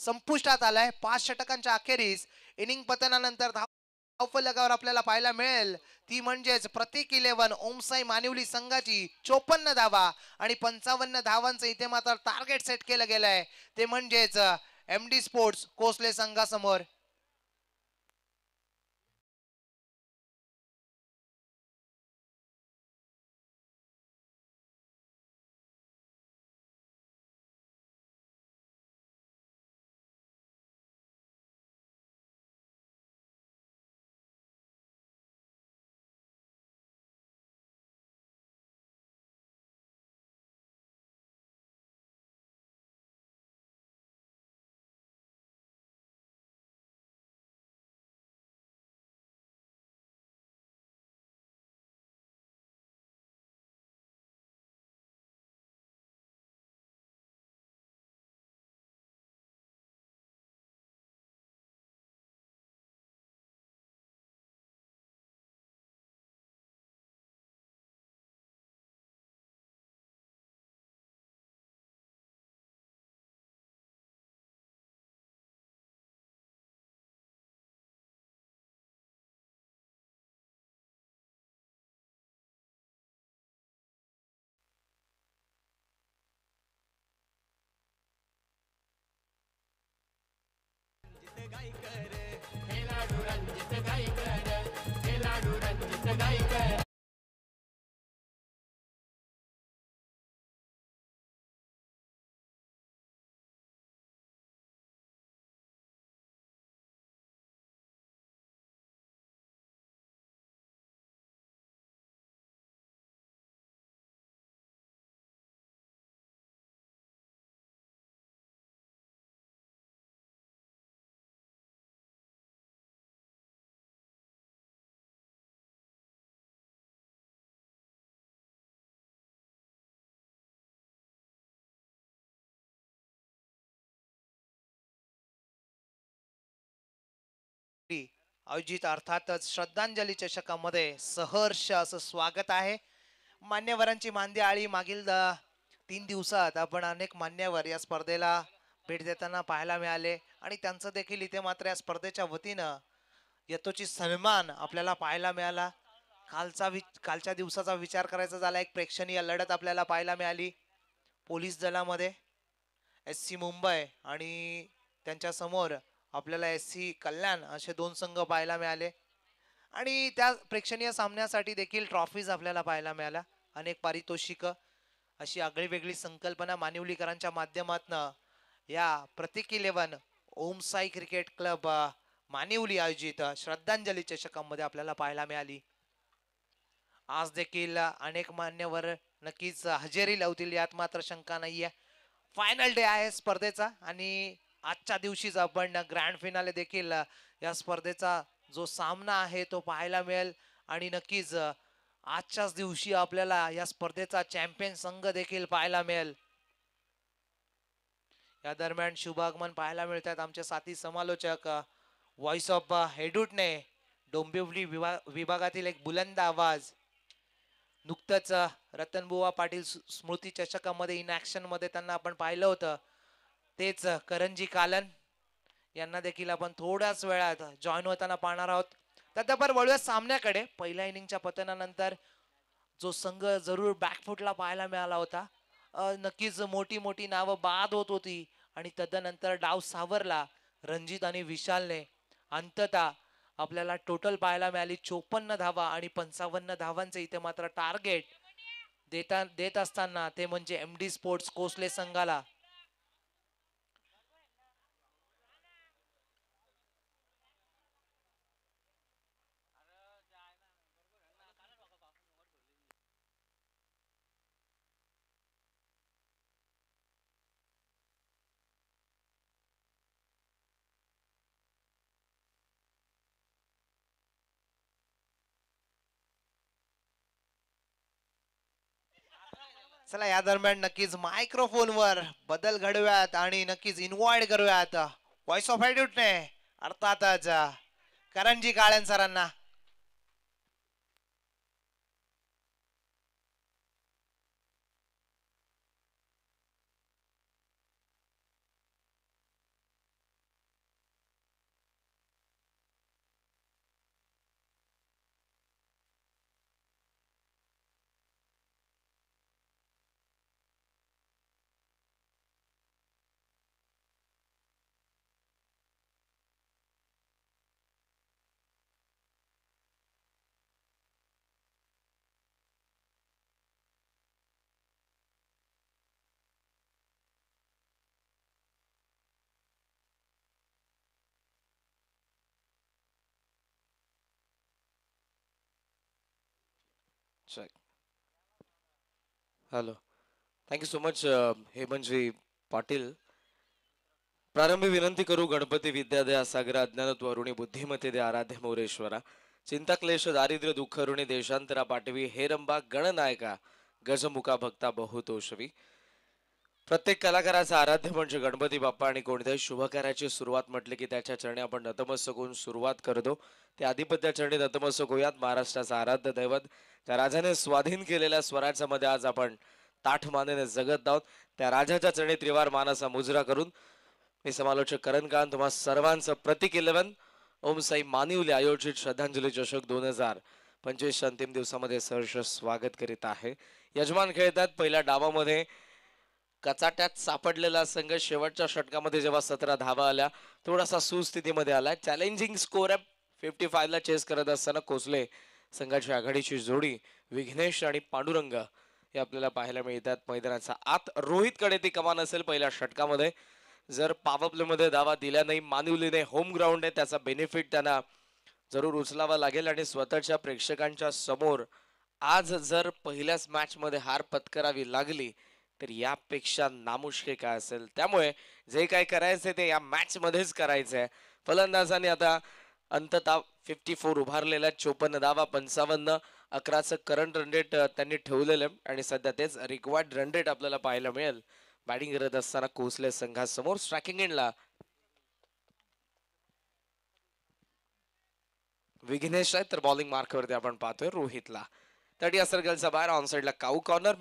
संपुष्टात आलाय. 5 षटकांच्या अखेरीस इनिंग पतनानंतर धावफलकावर आपल्याला पाहायला मिळेल ती म्हणजेच प्रतीक 11 ओमसाई मानिवली संघाची 54 धावा आणि 55 धावांचं इथे मात्र टार्गेट सेट केलं गेलंय. ते म्हणजेच एमडी स्पोर्ट्स कोसले संघासमोर. आयोजित अर्थातच श्रद्धांजली चषकामध्ये सहर्ष असं स्वागत आहे. मान्यवरांची मांदी आळी मागील 3 दिवसात आपण अनेक मान्यवर या स्पर्धेला भेट देताना पाहायला मिळाले आणि त्यांचं देखील इथे मात्र या स्पर्धेच्या वतीनं यथोचित सन्मान आपल्याला पाहायला मिळाला. कालच्या दिवसाचा विचार करायचा झाला एक प्रेक्षणीय लढत आपल्याला पाहायला मिळाली. पोलीस दलामध्ये SC मुंबई आणि त्यांच्या समोर आपल्याला SC कल्याण असे 2 संघ पाहायला मिळाले आणि त्या प्रेक्षणीय सामन्यासाठी देखील ट्रॉफीज आपल्याला पाहायला मिळाल्या. अनेक पारितोषिक अशी आगळीवेगळी संकल्पना मानिवलीकरांच्या माध्यमातून या प्रतीक 11 ओमसाई क्रिकेट क्लब मानिवली आयोजित श्रद्धांजली चषकामध्ये आपल्याला पाहायला मिळाली. आज देखील अनेक मान्यवर नक्कीच हजेरी लावतील यात मात्र शंका नाहीये. फायनल डे आहे स्पर्धेचा आणि आजच्या दिवशीच आपण ग्रँड फिनाले देखील या स्पर्धेचा जो सामना आहे तो पाहायला मिळेल आणि नक्कीच आजच्याच दिवशी आपल्याला या स्पर्धेचा चॅम्पियन संघ देखील पाहायला मिळेल. या दरम्यान शुभागमन पाहायला मिळतात आमचे साथी समालोचक व्हॉइस ऑफ हेडूटने डोंबिवली विभागातील एक बुलंद आवाज. नुकतंच रतनबुवा पाटील स्मृती चषकामध्ये इन ऍक्शन मध्ये त्यांना आपण पाहिलं होतं. तेच करंजी कालन यांना देखील आपण थोड्याच वेळात जॉईन होताना पाहणार आहोत. तत्पर वळूया सामन्याकडे. पहिल्या इनिंगच्या पतनानंतर जो संघ जरूर बॅकफुटला पाहायला मिळाला होता. नक्कीच मोठी मोठी नावं बाद होत होती आणि तदनंतर डाव सावरला रणजित आणि विशालने. अंततः आपल्याला टोटल पाहायला मिळाली 54 धावा आणि 55 धावांचे इथे मात्र टार्गेट देत असताना ते म्हणजे एमडी स्पोर्ट्स कोसले संघाला. चला या दरम्यान नक्कीच मायक्रोफोनवर बदल घडव्यात आणि नक्कीच इन्व्हाइट करूयात व्हॉइस ऑफ ॲटिट्यूडने अर्थातच करणजी काळेन सरांना. Hello. Thank you so much Hemantji Patil. प्रारंभी विनंती करू गणपती विद्या द्या सागर अज्ञानत्व अरुणी बुद्धिमते दे आराध्य मोरेश्वरा. चिंता क्लेश दारिद्र्य दुःख अरुणी देशांतरा पाठवी हेरंबा गणनायका गजमुखा भक्ता बहुतोषवी. प्रत्येक कलाकाराचा आराध्य म्हणजे गणपती बाप्पा आणि कोणत्याही शुभ कार्याची सुरुवात म्हटली की त्याच्या चरणी आपण नतमस्तक होऊन सुरुवात करतो. त्या आधिपत्य चरणी नतमस्तक होऊयात. महाराष्ट्राचा आराध्य दैवत त्या राजाने स्वाधीन केलेल्या स्वराज्या मध्ये आज आपण ताठ मानेने जगत आहोत. त्या राजाच्या चरणी त्रिवार मानाचा मुजरा करून मी समालोचक करणकांत तुम्हा सर्वांचं प्रतीक 11 ओम साई मानिवली आयोजित श्रद्धांजली चषक 2025 अंतिम दिवसामध्ये सहर्ष स्वागत करीत आहे. यजमान खेळतात पहिल्या डावामध्ये कचाट्यात सापडलेला संघ शेवटच्या षटकामध्ये जेव्हा 17 धावा आल्या थोडासा सुस्थितीमध्ये आला. चॅलेंजिंग स्कोर 55 ला चेस करत असताना कोसले संघाची आघाडीची जोडी विघ्नेश आणि पांडुरंग हे आपल्याला पाहायला मिळतात. मैदानाचा आत रोहितकडे ती कमान असेल पहिल्या षटकामध्ये. जर पॉवर प्ले मध्ये धावा दिल्या नाही मानिवलीने होम ग्राउंड आहे त्याचा बेनिफिट त्यांना जरूर उचलावा लागेल आणि स्वतःच्या प्रेक्षकांच्या समोर आज जर पहिल्याच मॅच मध्ये हार पत्करावी लागली तर यापेक्षा नामुष्के काय असेल. त्यामुळे जे काय करायचंय ते या मॅच मध्येच करायचंय. फलंदाजांनी आता अंततः 54 उभारलेल्या 54 धावा 55 11चं करंट रन रेट त्यांनी ठेवलेलं आणि सध्या तेच रिक्वायर्ड रन रेट आपल्याला पाहायला मिळेल. बॅटिंग करत असताना कोसले संघासमोर स्ट्रायकिंग एंडला विघ्नेश आहे तर बॉलिंग मार्कवरती आपण पाहतोय रोहितला. 30 सर्कलचा बाहेर ऑन साइडला काऊ कॉर्नर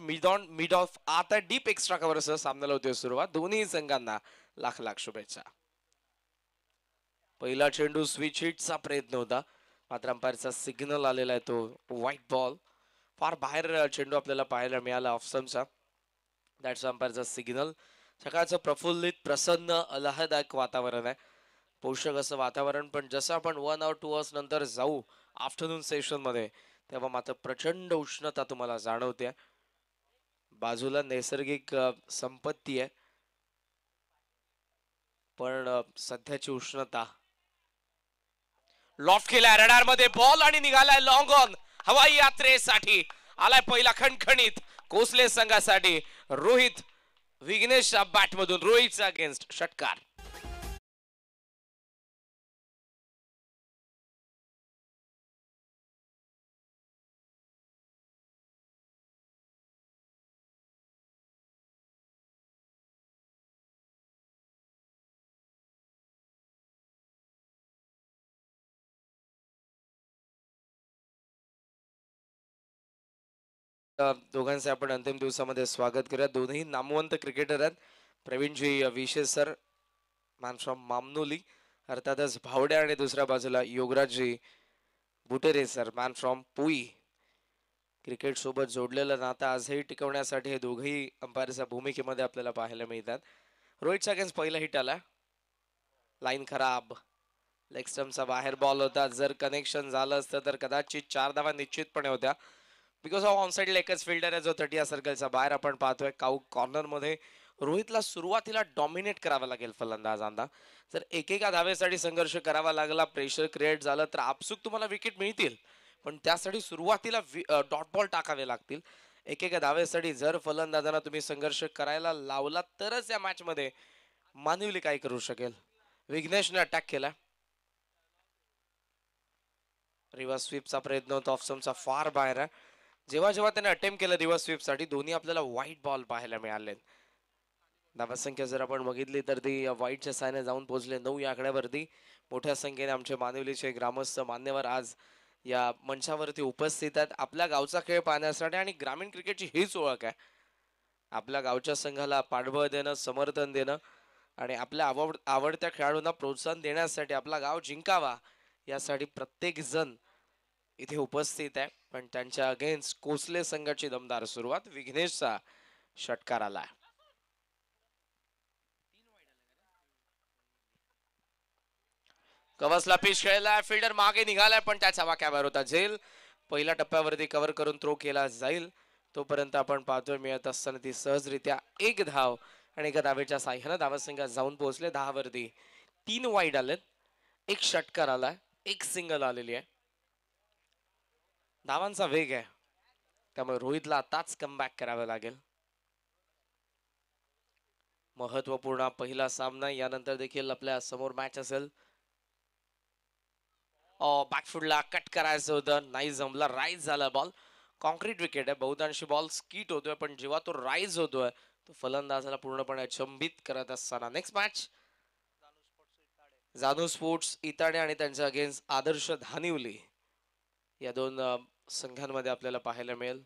मिड ऑफ आता डीप एक्स्ट्रा कव्हरसह सामन्याला होती सुरुवात. दोन्ही संघांना लाख लाख शुभेच्छा. पहिला चेंडू स्विच हिटचा प्रयत्न होता मात्र अंपायरचा सिग्नल आलेला आहे तो व्हाईट बॉल. फार बाहेर चेंडू आपल्याला पाहायला मिळाला ऑफ स्टंपचा. दॅट्स अंपायरचा सिग्नल. सकाळचं प्रफुल्लित प्रसन्न आल्हाददायक वातावरण आहे. पोषक असं वातावरण पण जसं आपण 1 और 2 आवर्स नंतर जाऊ आफ्टरनून सेशन मध्ये तेव्हा मात्र प्रचंड उष्णता तुम्हाला जाणवते. बाजूला नैसर्गिक संपत्ती आहे पण सध्याची उष्णता. लॉफ्ट केलाय रडार मध्ये बॉल आणि निघालाय लॉंग ऑन हवाई यात्रेसाठी. आलाय पहिला खणखणीत कोसले संघासाठी रोहित विघ्नेश बॅट मधून रोहितचा अगेन्स्ट षटकार. दोघांचे आपण अंतिम दिवसामध्ये स्वागत करूया. दोन्ही नामवंत क्रिकेटर आहेत. प्रवीणजी विशेष सर मॅन फ्रॉम मामनोली अर्थातच भावड्या आणि दुसऱ्या बाजूला योगराजजी बुटेरे सर मॅन फ्रॉम पुई. क्रिकेट सोबत जोडलेलं नातं आजही टिकवण्यासाठी हे दोघेही अंपायरच्या भूमिकेमध्ये आपल्याला पाहायला मिळतात. रोहितच्या अगेन्स्ट पहिला हिट आला. लाईन खराब लेग स्टम्पचा बाहेर बॉल होता. जर कनेक्शन झालं असतं तर कदाचित 4 धावा निश्चितपणे होत्या. बिकॉज ऑफ ऑन साइड एकच फिल्डर आहे जो 30 सर्कलचा बाहेर आपण पाहतोय. काऊ कॉर्नर मध्ये रोहितला सुरुवातीला डॉमिनेट करावा लागेल फलंदाजांना. जर एकेका धावेसाठी संघर्ष करावा लागला प्रेशर क्रिएट झालं तर आपसुक तुम्हाला विकेट मिळतील पण त्यासाठी सुरुवातीला डॉट बॉल टाकावे लागतील. एकेका धावेसाठी जर फलंदाजांना तुम्ही संघर्ष करायला लावला तरच या मॅच मध्ये मानिवली काय करू शकेल. विघ्नेशने अटॅक केला. रिव्हर्स स्वीपचा प्रयत्न होता ऑफ स्टंपचा फार बाहेर आहे. जेव्हा जेव्हा त्याने अटेम्प्ट केलं रिव्हर्स स्वीपसाठी दोन्ही आपल्याला व्हाईट बॉल पाहायला मिळाले. धावसंख्या जर आपण बघितली तर ती व्हाईटच्या सायने जाऊन पोहोचले 9 या आकड्यावरती. मोठ्या संख्येने आमचे मानवलीचे ग्रामस्थ मान्यवर आज या मंचावरती उपस्थित आहेत आपल्या गावचा खेळ पाहण्यासाठी. आणि ग्रामीण क्रिकेटची हीच ओळख आहे, आपल्या गावच्या संघाला पाठबळ देणं, समर्थन देणं आणि आपल्या आवडत्या खेळाडूंना प्रोत्साहन देण्यासाठी, आपला गाव जिंकावा यासाठी प्रत्येक जण इथे उपस्थित आहे. पण त्यांच्या अगेन्स्ट कोसले संघाची दमदार सुरुवात. विघ्नेशचा षटकार आला. कवसला पिच खेळलाय, फिल्डर मागे निघालाय पण त्याचा वाक्यावर होता झेल. पहिल्या टप्प्यावरती कव्हर करून थ्रो केला जाईल. तोपर्यंत आपण पाहतोय मिळत असताना ती सहजरित्या एक धाव आणि एका धावेच्या साह्यानं धावसंख्या जाऊन पोहोचले 10 वरती. 3 वाईड आलेत, एक षटकार आलाय, एक सिंगल आलेली आहे. धावांचा वेग आहे त्यामुळे रोहितला आताच कमबॅक करावं लागेल. महत्वपूर्ण पहिला सामना, यानंतर देखील आपल्या समोर मॅच असेल. बॅकफुटला कट करायचं होतं, नाही जमला, राईज झाला बॉल. कॉन्क्रीट विकेट आहे, बहुतांशी बॉल स्कीट होतोय पण जेव्हा तो राईज होतोय तो फलंदाजाला पूर्णपणे अचंबित करत असताना. नेक्स्ट मॅच जानू स्पोर्ट्स इताडे आणि त्यांच्या अगेन्स्ट आदर्श धानिवली या दोन संघांमध्ये आपल्याला पाहायला मिळेल.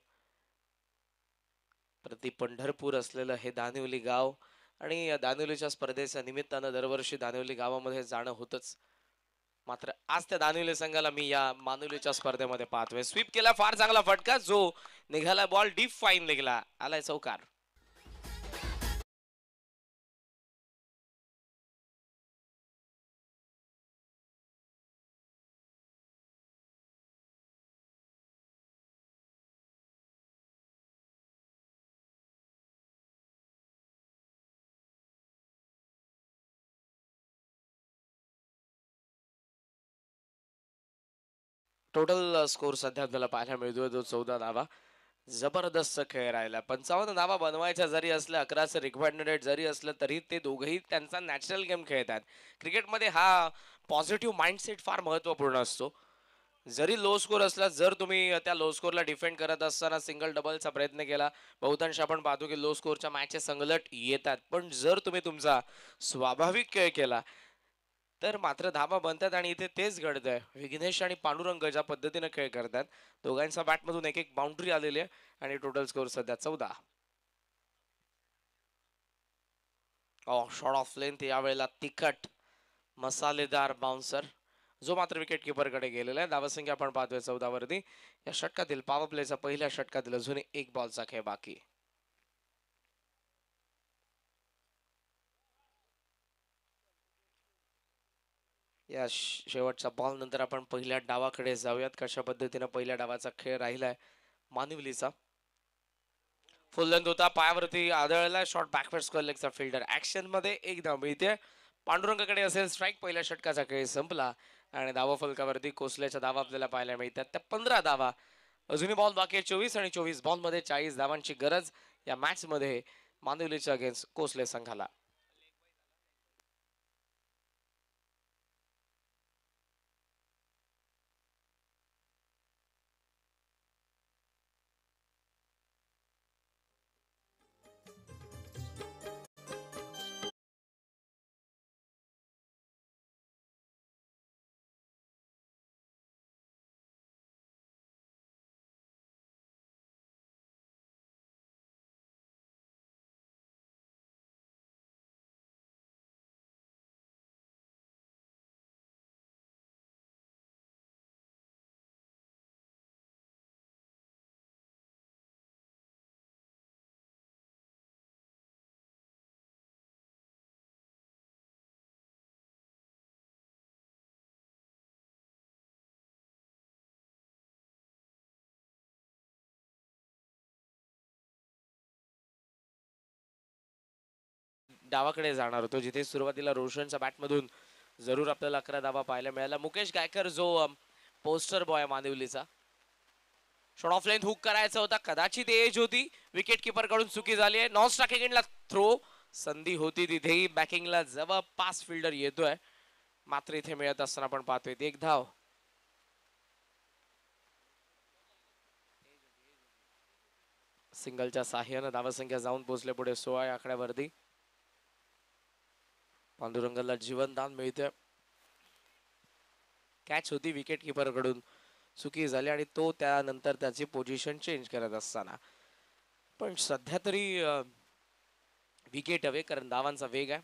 प्रति पंढरपूर असलेलं हे दानिवली गाव आणि दानिवलीच्या स्पर्धेच्या निमित्तानं दरवर्षी दानिवली गावामध्ये जाणं होतच. मात्र आज त्या दानिवली संघाला मी या मानुलीच्या स्पर्धेमध्ये पाहतोय. स्वीप केला, फार चांगला फटका, जो निघाला बॉल डीप फाईन निघाला, आलाय चौकार. टोटल स्कोर सध्या आपल्याला पाहायला मिळतोय तो 14 धावा. जबरदस्त खेळ राहिला. 55 धावा बनवायच्या जरी असल्या, 11चं रिक्वायर्ड रेट जरी असलं तरी ते दोघेही त्यांचा नॅचरल गेम खेळतात. क्रिकेटमध्ये हा पॉझिटिव्ह माइंडसेट फार महत्वपूर्ण असतो. जरी लो स्कोर असला, जर तुम्ही त्या लो स्कोरला डिफेंड करत असताना सिंगल डबलचा प्रयत्न केला, बहुतांश आपण पाहतो की लो स्कोरच्या मॅचेस संगलट येतात. पण जर तुम्ही तुमचा स्वाभाविक खेळ केला तर मात्र धावा बनतात. आणि इथे तेच घडतंय. विघ्नेश आणि पांडुरंग ज्या पद्धतीने खेळ करतात, दोघांच्या बॅटमधून एक एक बाउंड्री आलेली आहे आणि टोटल स्कोर सध्या 14. शॉर्ट ऑफ लेंथ यावेळेला तिखट मसालेदार बाउन्सर, जो मात्र विकेट किपरकडे गेलेला आहे. धावसंख्या आपण पाहतोय 14 वरती. या षटकातील पॉवर प्लेचा पहिल्या षटकातील अजून एक बॉलचा खेळ बाकी. या शेवटच्या बॉल नंतर आपण पहिल्या डावाकडे जाऊयात. कशा पद्धतीने पहिल्या डावाचा खेळ राहिलाय मानिवलीचा. फुल लेंथ होता, पायावरती आदळला, शॉर्ट बॅकवर्ड स्क्वेअर लेगचा फिल्डर ऍक्शन मध्ये एक धाव मिळते. पांडुरंगाकडे असेल स्ट्राईक. पहिल्या षटकाचा खेळ संपला आणि धावा फलकावरती कोसल्याच्या धावा आपल्याला पाहायला मिळतात. त्या 15 धावा. अजूनही बॉल बाकी आहे 24 आणि 24 बॉल मध्ये 40 धावांची गरज या मॅच मध्ये मानिवलीच्या अगेन्स्ट कोसले संघाला. डावाकडे जाणार होतो जिथे सुरुवातीला रोशनच्या बॅटमधून जरूर आपल्याला 11 धावा पाहायला मिळाला. मुकेश गायकर जो पोस्टर बॉय मानिवलीचा, शॉर्ट ऑफ लेंथ हुक करायचा होता, कदाचित एज होती, विकेट किपर कडून चुकी झाली आहे. नॉन स्ट्राइकिंगला थ्रो संधी होती तिथेही, बॅकिंगला जवळपास फिल्डर येतोय, मात्र इथे मिळत असताना आपण पाहतोय एक धाव. सिंगलच्या साह्यानं धावसंख्या जाऊन पोहोचले पुढे 16 या आकड्यावरती. पांडुरंगाला जीवनदान मिळते. कॅच होती विकेट किपर कडून चुकी झाली आणि तो त्यानंतर त्याची पोझिशन चेंज करत असताना, पण सध्या तरी विकेट हवे कारण धावांचा वेग आहे.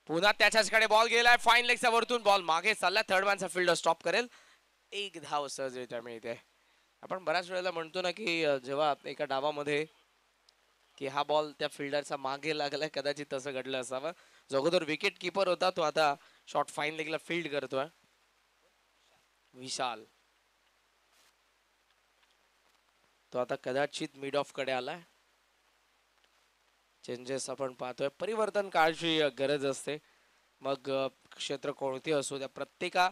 पुन्हा त्याच्याकडे बॉल गेलाय. फाईन लेगच्या वरतून बॉल मागे चालला. थर्ड मॅनचा फिल्डर स्टॉप करेल. एक धाव सहजरित्या मिळते. आपण बऱ्याच वेळेला म्हणतो ना की जेव्हा एका डावामध्ये की हा बॉल त्या फिल्डरचा मागे लागलाय, कदाचित तसं घडलं असावं. जो अगोदर विकेट किपर होता तो आता शॉट फाईन लेगला फील्ड करतोय. विशाल तो आता कदाचित मिड ऑफ कडे आलाय. चेंजेस आपण पाहतोय. परिवर्तन काळाची गरज असते. मग क्षेत्र कोणते असो त्या प्रत्येका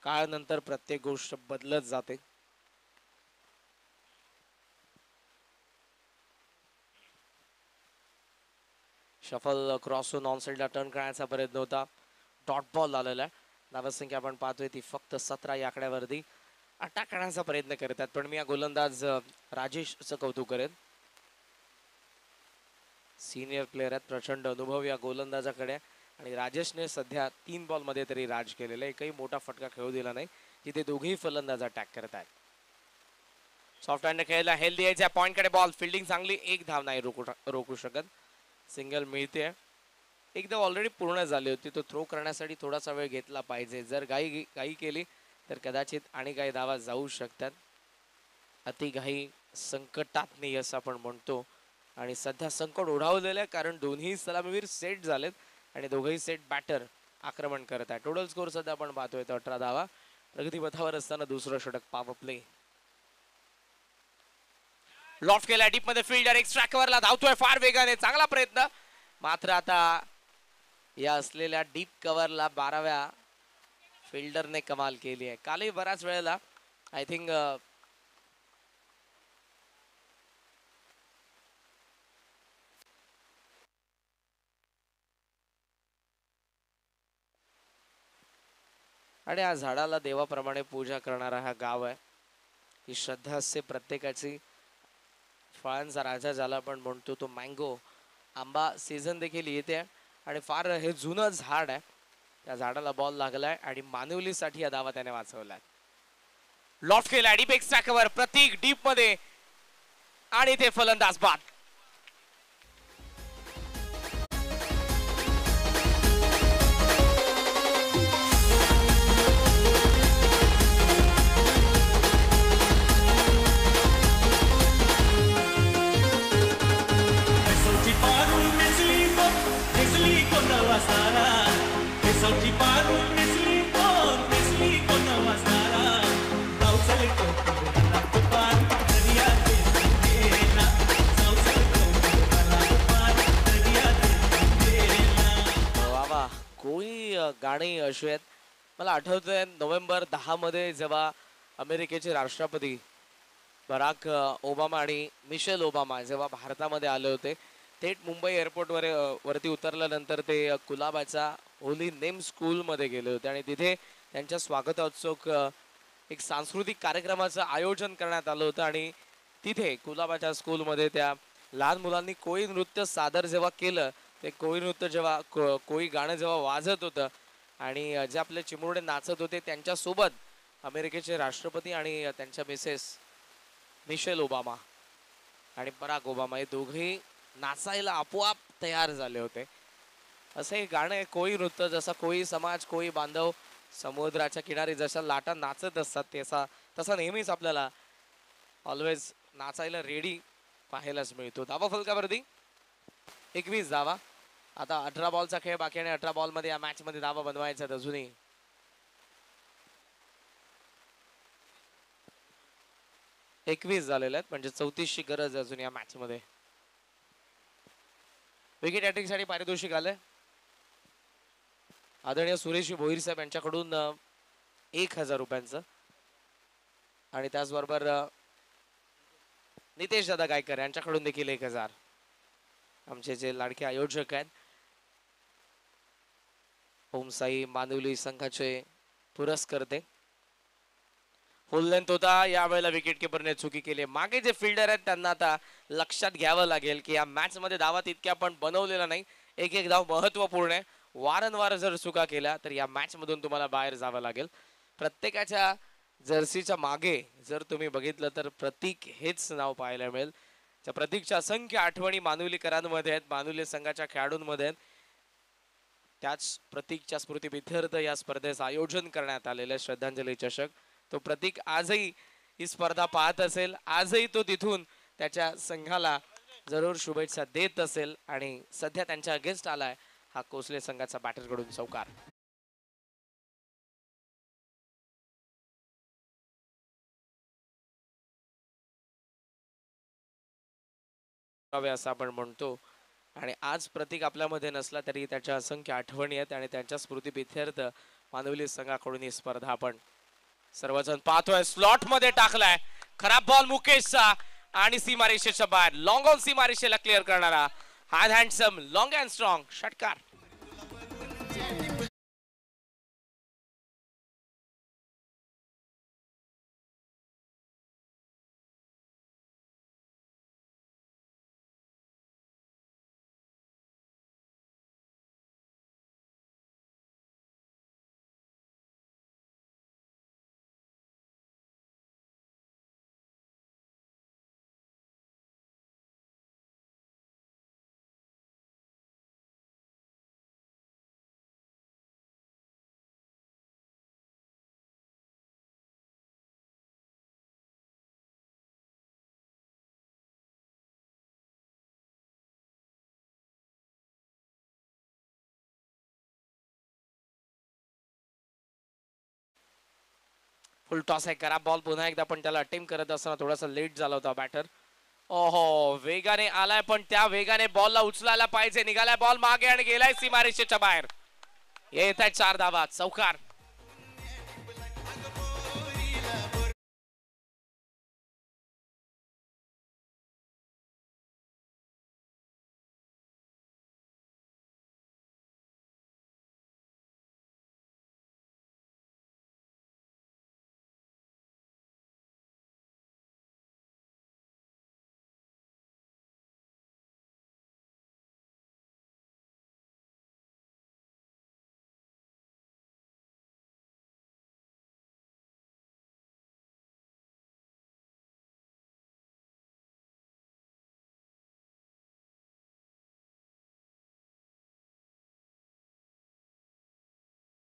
काळानंतर प्रत्येक गोष्ट बदलत जाते. शफल क्रॉसहून ऑन साइडला टर्न करण्याचा प्रयत्न होता. डॉट बॉल आलेला आहे. धावसंख्या आपण पाहतोय ती फक्त 17 या आकड्यावरती. अटॅक करण्याचा प्रयत्न करतात, पण मी या गोलंदाज राजेशचं कौतुक करेन. सिनियर प्लेयर आहेत, प्रचंड अनुभव या गोलंदाजाकडे. आणि राजेशने सध्या 3 बॉल मध्ये तरी राज केलेला आहे. एकही मोठा फटका खेळू दिला नाही. तिथे दोघेही फलंदाज अटॅक करत आहेत. सॉफ्ट हँड खेळला. हेल्दी यायच्या पॉइंट कडे बॉल. फिल्डिंग चांगली. एक धाव नाही रोखू शकत. सिंगल मिळते. एकदा ऑलरेडी पूर्ण झाली होती. तो थ्रो करण्यासाठी थोडासा वेळ घेतला पाहिजे. जर घाई केली तर कदाचित आणि काही धावा जाऊ शकतात. अति घाई संकटात नाही असं आपण म्हणतो. आणि सध्या संकट ओढावलेलं आहे कारण दोन्ही सलामीवीर सेट झालेत आणि दोघेही सेट बॅटर आक्रमण करत आहे. टोटल स्कोर सध्या आपण पाहतोय 18 धावा. प्रगतीपथावर असताना दुसरं षटक पॉवर प्ले. लॉफ्ट केला डीप मध्ये. फिल्डर एक्स्ट्रा कव्हरला धावतोय फार वेगाने. चांगला प्रयत्न. मात्र आता या असलेल्या डीप कव्हरला 12व्या फिल्डरने कमाल केली आहे. कालही बऱ्याच वेळेला आय थिंक आणि या झाडाला देवाप्रमाणे पूजा करणारा हा गाव आहे. ही श्रद्धा असते प्रत्येकाची. फळांचा राजा ज्याला आपण म्हणतो तो मँगो आंबा सीझन देखील येते आणि फार हे जुनं झाड आहे. त्या झाडाला बॉल लागलाय आणि मानवलीसाठी या धावा त्याने वाचवलाय. लॉफ्ट केला डीप एक्स्ट्रा कव्हर. प्रतीक डीप मध्ये आणि ते फलंदाज बाद. गाणी अशी आहेत. मला आठवतंय नोव्हेंबर 10 मध्ये जेव्हा अमेरिकेचे राष्ट्रपती बराक ओबामा आणि मिशेल ओबामा जेव्हा भारतामध्ये आले होते, थेट मुंबई एअरपोर्ट वरती उतरल्यानंतर ते कुलाबाच्या होली नेम स्कूल मध्ये गेले होते आणि तिथे त्यांच्या स्वागतोत्सव एक सांस्कृतिक कार्यक्रमाचं आयोजन करण्यात आलं होतं. आणि तिथे कुलाबाच्या स्कूलमध्ये त्या लहान मुलांनी कोळी नृत्य सादर जेव्हा केलं, ते कोळी नृत्य जेव्हा कोळी गाणं जेव्हा वाजत होतं आणि जे आपले चिमुरडे नाचत होते त्यांच्यासोबत अमेरिकेचे राष्ट्रपती आणि त्यांच्या मिसेस मिशेल ओबामा आणि बराक ओबामा हे दोघेही नाचायला आपोआप तयार झाले होते. असं हे गाणं आहे कोळी नृत्य. जसा कोळी समाज कोळी बांधव समुद्राच्या किनारी जशा लाटा नाचत असतात तसा नेहमीच आपल्याला ऑलवेज नाचायला रेडी पाहायलाच मिळतो. धावा फलकावरती 21 धावा. आता 18 बॉलचा खेळ बाकी आणि 18 बॉल मध्ये या मॅच मध्ये धावा बनवायचा अजूनही. एकवीस झालेले आहेत म्हणजे 34ची गरज अजून या मॅच मध्ये. विकेट हॅट्रिक साठी पारितोषिक आले आदरणीय सुरेश भोईर साहेब यांच्याकडून 1000 रुपयांचं आणि त्याचबरोबर नितेश दादा गायकर यांच्याकडून देखील 1000. आमचे जे लाडके आयोजक आहेत ओम साई मानवली संघाचे पुरस्कर्ते फुल लेंथ होता, यावेळेला विकेट किपरने चुकी केली. मागे जे फिल्डर आहेत त्यांना आता लक्षात घ्यावं लागेल की या मॅच मध्ये धावा तितक्या आपण बनवलेला नाही. एक एक धाव महत्वपूर्ण आहे. वारंवार जर चुका केल्या तर या मॅच मधून तुम्हाला बाहेर जावं लागेल. प्रत्येकाच्या जर्सीच्या मागे जर तुम्ही बघितलं तर प्रतीक हेच नाव पाहायला मिळेल. त्या प्रतीकच्या असंख्य आठवणी मानुलीकरांमध्ये आहेत, मानुली संघाच्या खेळाडूंमध्ये आहेत. त्याच प्रतीकच्या स्मृतीप्रित्यर्थ या स्पर्धेचं आयोजन करण्यात आलेलं श्रद्धांजली चषक. तो प्रतीक आजही ही स्पर्धा पाहत असेल, आजही तो तिथून त्याच्या संघाला जरूर शुभेच्छा देत असेल. आणि सध्या त्यांच्या अगेन्स्ट आलाय हा कोसले संघाचा बॅटर कडून चौकार. असं आपण म्हणतो. आणि आज प्रतीक आपल्यामध्ये नसला तरी त्याच्या असंख्य आठवणी आहेत आणि त्यांच्या स्मृतीप्रित्यर्थ मानवली संघाकडून ही स्पर्धा आपण सर्वजण पाहतोय. स्लॉट मध्ये टाकलाय, खराब बॉल मुकेशचा आणि सीमारेषेच्या बाहेर. लॉंग ऑन सीमारेषेला क्लिअर करणारा हा हँडसम लॉंग अँड स्ट्रॉंग षटकार. फुल टॉस आहे, खराब बॉल पुन्हा एकदा, पण त्याला अटेम्प्ट करत असताना थोडासा लेट झाला होता बॅटर. ओहो, वेगाने आलाय पण त्या वेगाने बॉलला उचलायला पाहिजे. निघालाय बॉल मागे आणि गेलाय सीमारेषेच्या बाहेर. येत आहेत 4 धावा, चौकार.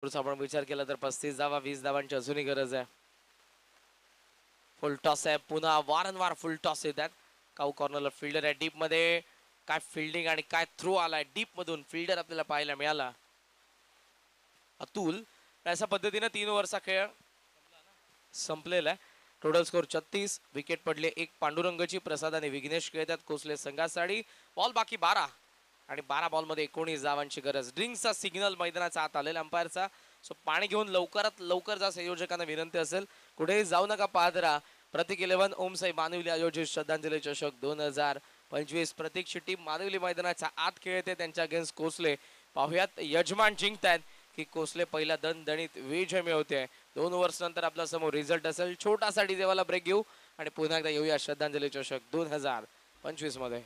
आपण विचार केला तर 35 धावा, 20 धावांची अजूनही गरज आहे. फुल टॉस आहे, पुन्हा वारंवार फुल टॉस येतात. काऊ कॉर्नरला फिल्डर आहे डीप मध्ये. काय फिल्डिंग आणि काय थ्रो आलाय डीप मधून. फिल्डर आपल्याला पाहायला मिळाला अतुल. अशा पद्धतीने 3 ओव्हरचा खेळ संपलेला आहे. Total score 36. विकेट पडले एक. पांडुरंगची प्रसाद आणि विघ्नेश खेळतात कोसले संघासाठी. बॉल बाकी 12 आणि 12 बॉल मध्ये 19 धावांची गरज. ड्रिंक्सचा सिग्नल मैदानाचा आत आलेला अंपायरचा. सो पाणी घेऊन लवकरात लवकर जा, संयोजकांना विनंती असेल. कुठेही जाऊ नका, पाहत राहा. प्रतीक 11 ओम साई मानवली आयोजित श्रद्धांजली चषक 2025. प्रतीकची टीम मानवली मैदानाच्या आत खेळते त्यांच्या अगेन्स्ट कोसले. पाहुयात यजमान जिंकतायत की कोसले पहिल्या दणदणीत विजय मिळवते. 2 ओव्हर्स नंतर आपल्या समोर रिझल्ट असेल. छोटासा डीजेवाला ब्रेक घेऊ आणि पुन्हा एकदा येऊया श्रद्धांजली चषक 2025 मध्ये.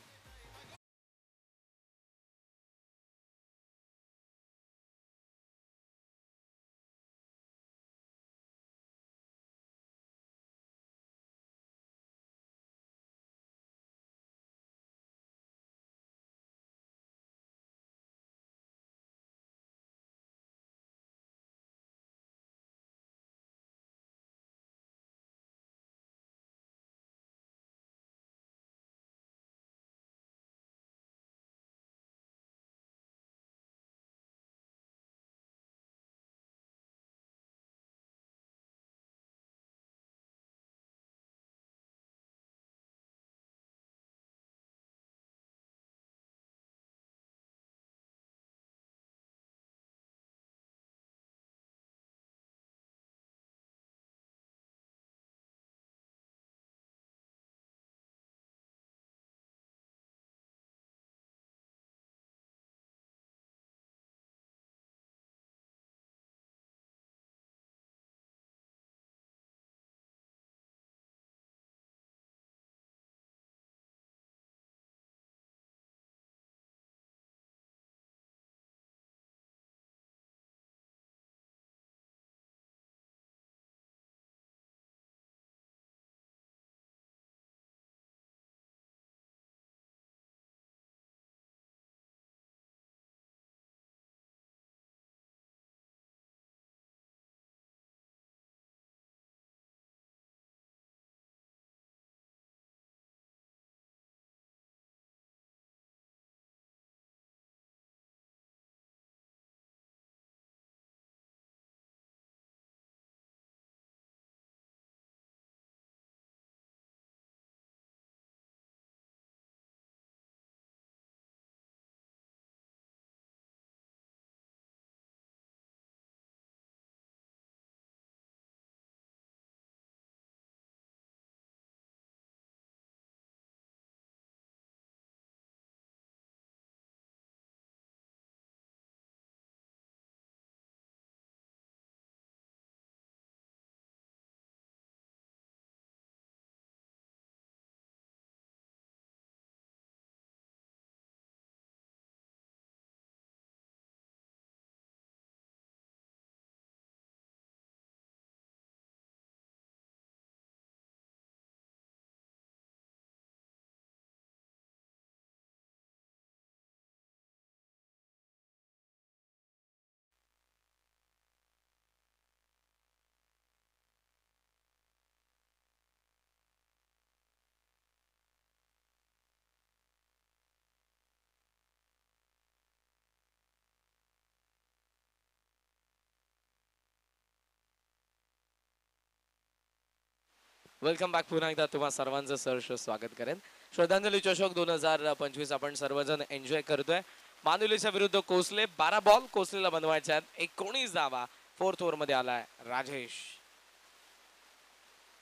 Welcome back. पुन्हा एकदा तुम्हा सर्वांचं सहर्ष स्वागत करेन. श्रद्धांजली चषक 2025 आपण सर्वजण एन्जॉय करतोय. मानुलीच्या विरुद्ध कोसले. 12 बॉल कोसलेला बनवायचे आहेत. 19 धावा. 4th ओव्हर मध्ये आलाय राजेश.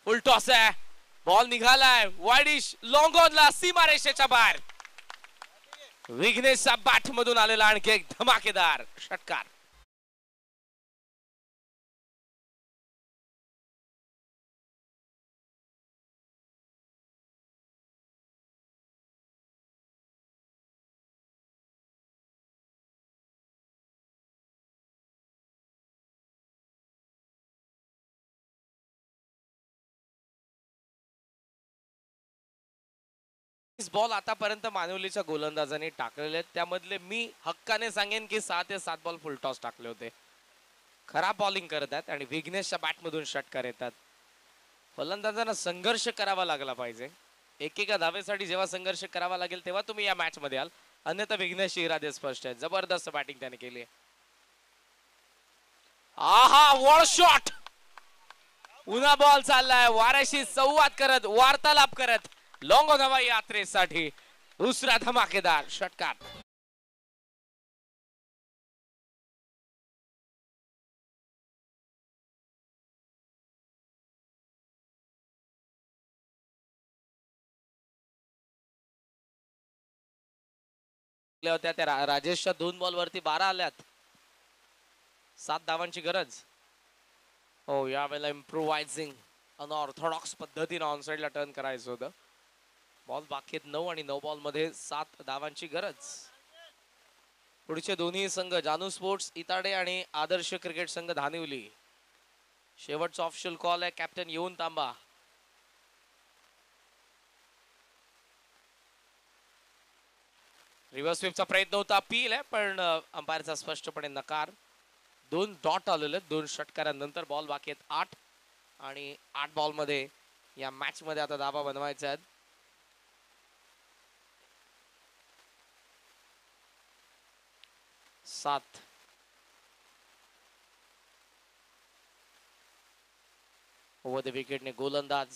फुल टॉस आहे. बॉल निघालाय वाईडिश लॉंग ऑनला सीमारेषेच्या बाहेर. विघ्नेशच्या बॅट मधून आलेला आणखी एक धमाकेदार षटकार. बॉल आतापर्यंत मानवलीच्या गोलंदाजांनी टाकलेले आहेत. त्यामधले मी हक्काने सांगेन की 6 ते 7 बॉल फुल टॉस टाकले होते. खराब बॉलिंग करत आहेत आणि विघ्नेशच्या बॅट मधून षटकार येतात. फलंदाजांना संघर्ष करावा लागला पाहिजे. एकेका धावेसाठी जेव्हा संघर्ष करावा लागेल तेव्हा तुम्ही या मॅच मध्ये आल. अन्यथा विघ्नेशचे इरादे स्पष्ट आहेत. जबरदस्त बॅटिंग त्याने केली. आहा वॉल शॉट. पुन्हा बॉल चाललाय वाऱ्याशी संवाद करत वार्तालाप करत लॉंग ऑन हवाई यात्रेसाठी दुसरा धमाकेदार षटकार. होत्या त्या राजेशच्या 2 बॉल वरती 12 आल्यात. 7 धावांची गरज. हो यावेळेला इम्प्रोवायझिंग अनऑर्थोडॉक्स पद्धतीने ऑनसाइडला टर्न करायचं होतं. बॉल बाकी 9 आणि 9 बॉल मध्ये 7 धावांची गरज. पुढचे दोन्ही संघ जानू स्पोर्ट्स इताडे आणि आदर्श क्रिकेट संघ धानिवली. शेवटचा ऑफिशियल कॉल आहे. कॅप्टन येऊन तांबा. रिव्हर्स स्वीपचा प्रयत्न होता. अपील आहे पण अंपायरचा स्पष्टपणे नकार. 2 डॉट आलेले. 2 षटकारानंतर बॉल बाकी आहेत 8 आणि 8 बॉल मध्ये या मॅच मध्ये आता धावा बनवायच्या आहेत. 7 ओव्हर द विकेटने गोलंदाज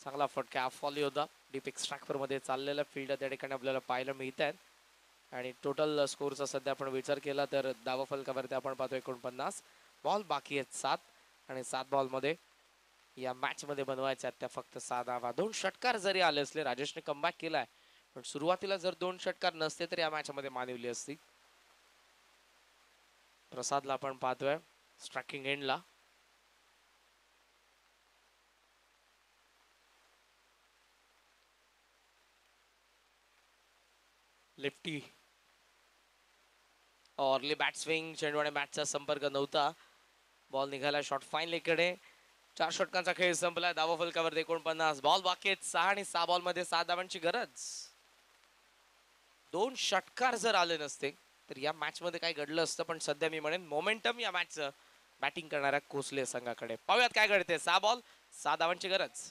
चांगला फटका फॉली होता. डीप एक्स्ट्रॅक्टर मध्ये चाललेला फील्ड त्या ठिकाणी आपल्याला पाहायला मिळत आहे. आणि टोटल स्कोरचा सध्या आपण विचार केला तर धावा फलकावरती आपण पाहतो 49. बॉल बाकी आहेत 7 आणि 7 बॉल मध्ये या मॅच मध्ये बनवायच्या त्या फक्त 6 धावा. 2 षटकार जरी आले असले राजेशने कमबॅक केलाय पण सुरुवातीला जर 2 षटकार नसते तर या मॅच मध्ये मानवली असती. प्रसादला आपण पाहतोय स्ट्रायकिंग एंडला. Lefty hourly bat swing. चेंडू आणि बॅटचा संपर्क नव्हता. बॉल निघाला शॉर्ट फाईन लेकडे. 4 षटकांचा खेळ संपलाय. धावा फलकावर 49. बॉल बाकी आहेत 6 आणि 6 बॉल मध्ये 7 धावांची गरज. 2 षटकार जर आले नसते तर या मॅच मध्ये काय घडलं असतं पण सध्या मी म्हणेन मोमेंटम या मॅचचं बॅटिंग करणाऱ्या कोसले संघाकडे. पाहूयात काय घडते. 6 बॉल 6 धावांची गरज.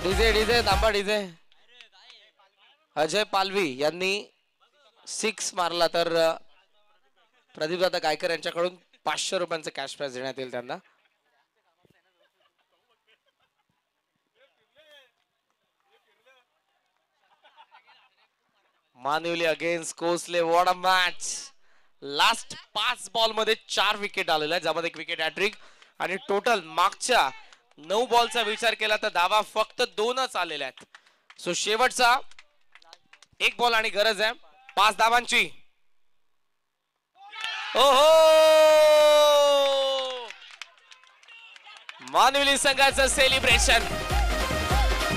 डीजे डीजे थांबा डीजे. अजय पालवी यांनी 6 मारला तर प्रदीप दादा गायकर यांच्याकडून 500 रुपयांचं कॅश प्राइज देण्यात येईल त्यांना. Manivali against Kosle. What a match. Last 5 ball मध्ये 4 विकेट आलेल्या आहेत, ज्यामध्ये 1 विकेट हॅट्रिक आणि टोटल मागच्या 9 बॉलचा विचार केला तर धावा फक्त 2च आलेल्या आहेत. सो शेवटचा 1 बॉल आणि गरज आहे 5 धावांची. ओहो, मानवली संघाचं सेलिब्रेशन.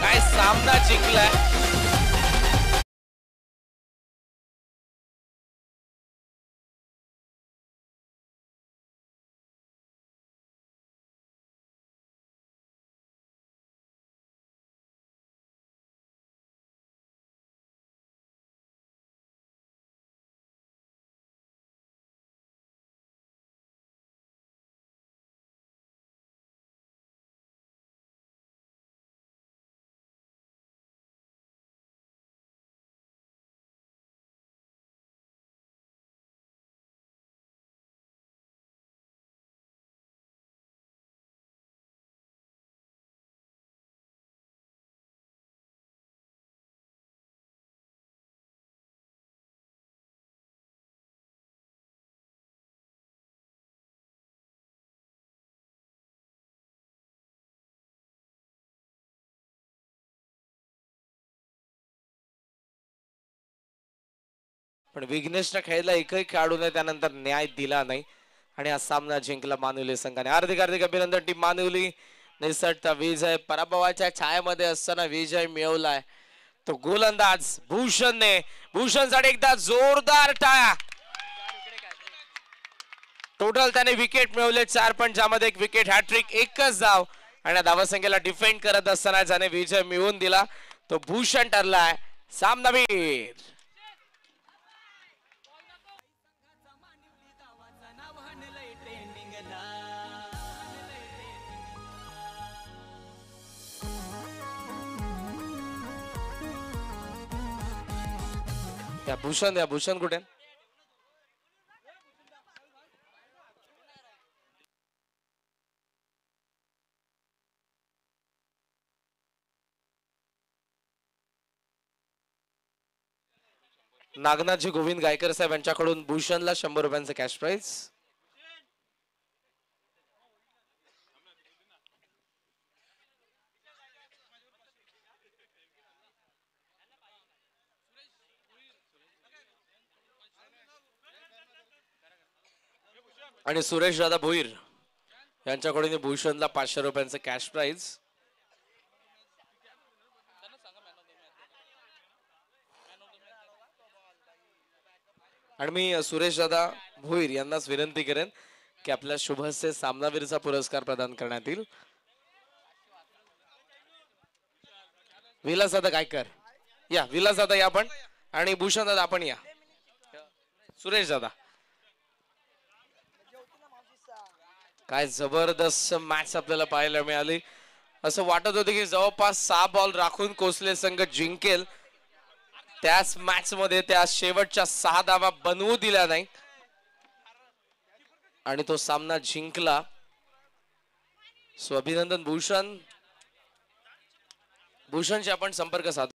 काय सामना जिंकलाय. पण विघ्नेशनं खेळला एकही खेळाडूने त्यानंतर न्याय दिला नाही आणि हा सामना जिंकला मानवली संघाने. हार्दिक हार्दिक अभिनंदन टीम मानवली. निसटता विजय, पराभवाच्या छायामध्ये असताना विजय मिळवलाय तो गोलंदाज भूषणने. भूषणसाठी एकदा जोरदार टाळ्या. टोटल त्याने विकेट मिळवले 4, पण ज्यामध्ये 1 विकेट हॅट्रिक, 1च धाव आणि धावसंख्येला डिफेंड करत असताना ज्याने विजय मिळवून दिला तो भूषण ठरलाय सामनावीर. भूषण कुठे. नागनाथजी गोविंद गायकर साहेब यांच्याकडून भूषणला 100 रुपयांचं कॅश प्राइज. आणि सुरेश दादा भोईर यांच्याकडून भूषणला 500 रुपयांचं कॅश प्राइज. आणि मी सुरेश दादा भोईर यांनाच विनंती करेन की आपल्या शुभस्य सामनावीरचा पुरस्कार प्रदान करण्यात येईल. विलास दादा गायकर या. विलास दादा या आपण. आणि भूषण दादा आपण या. सुरेश दादा. काय जबरदस्त मॅच आपल्याला पाहायला मिळाली. असं वाटत होतं की जवळपास 6 बॉल राखून कोसले संघ जिंकेल. त्याच मॅच मध्ये त्या शेवटच्या 6 धावा बनवू दिल्या नाही आणि तो सामना जिंकला. सो अभिनंदन भूषणशी आपण संपर्क साधू.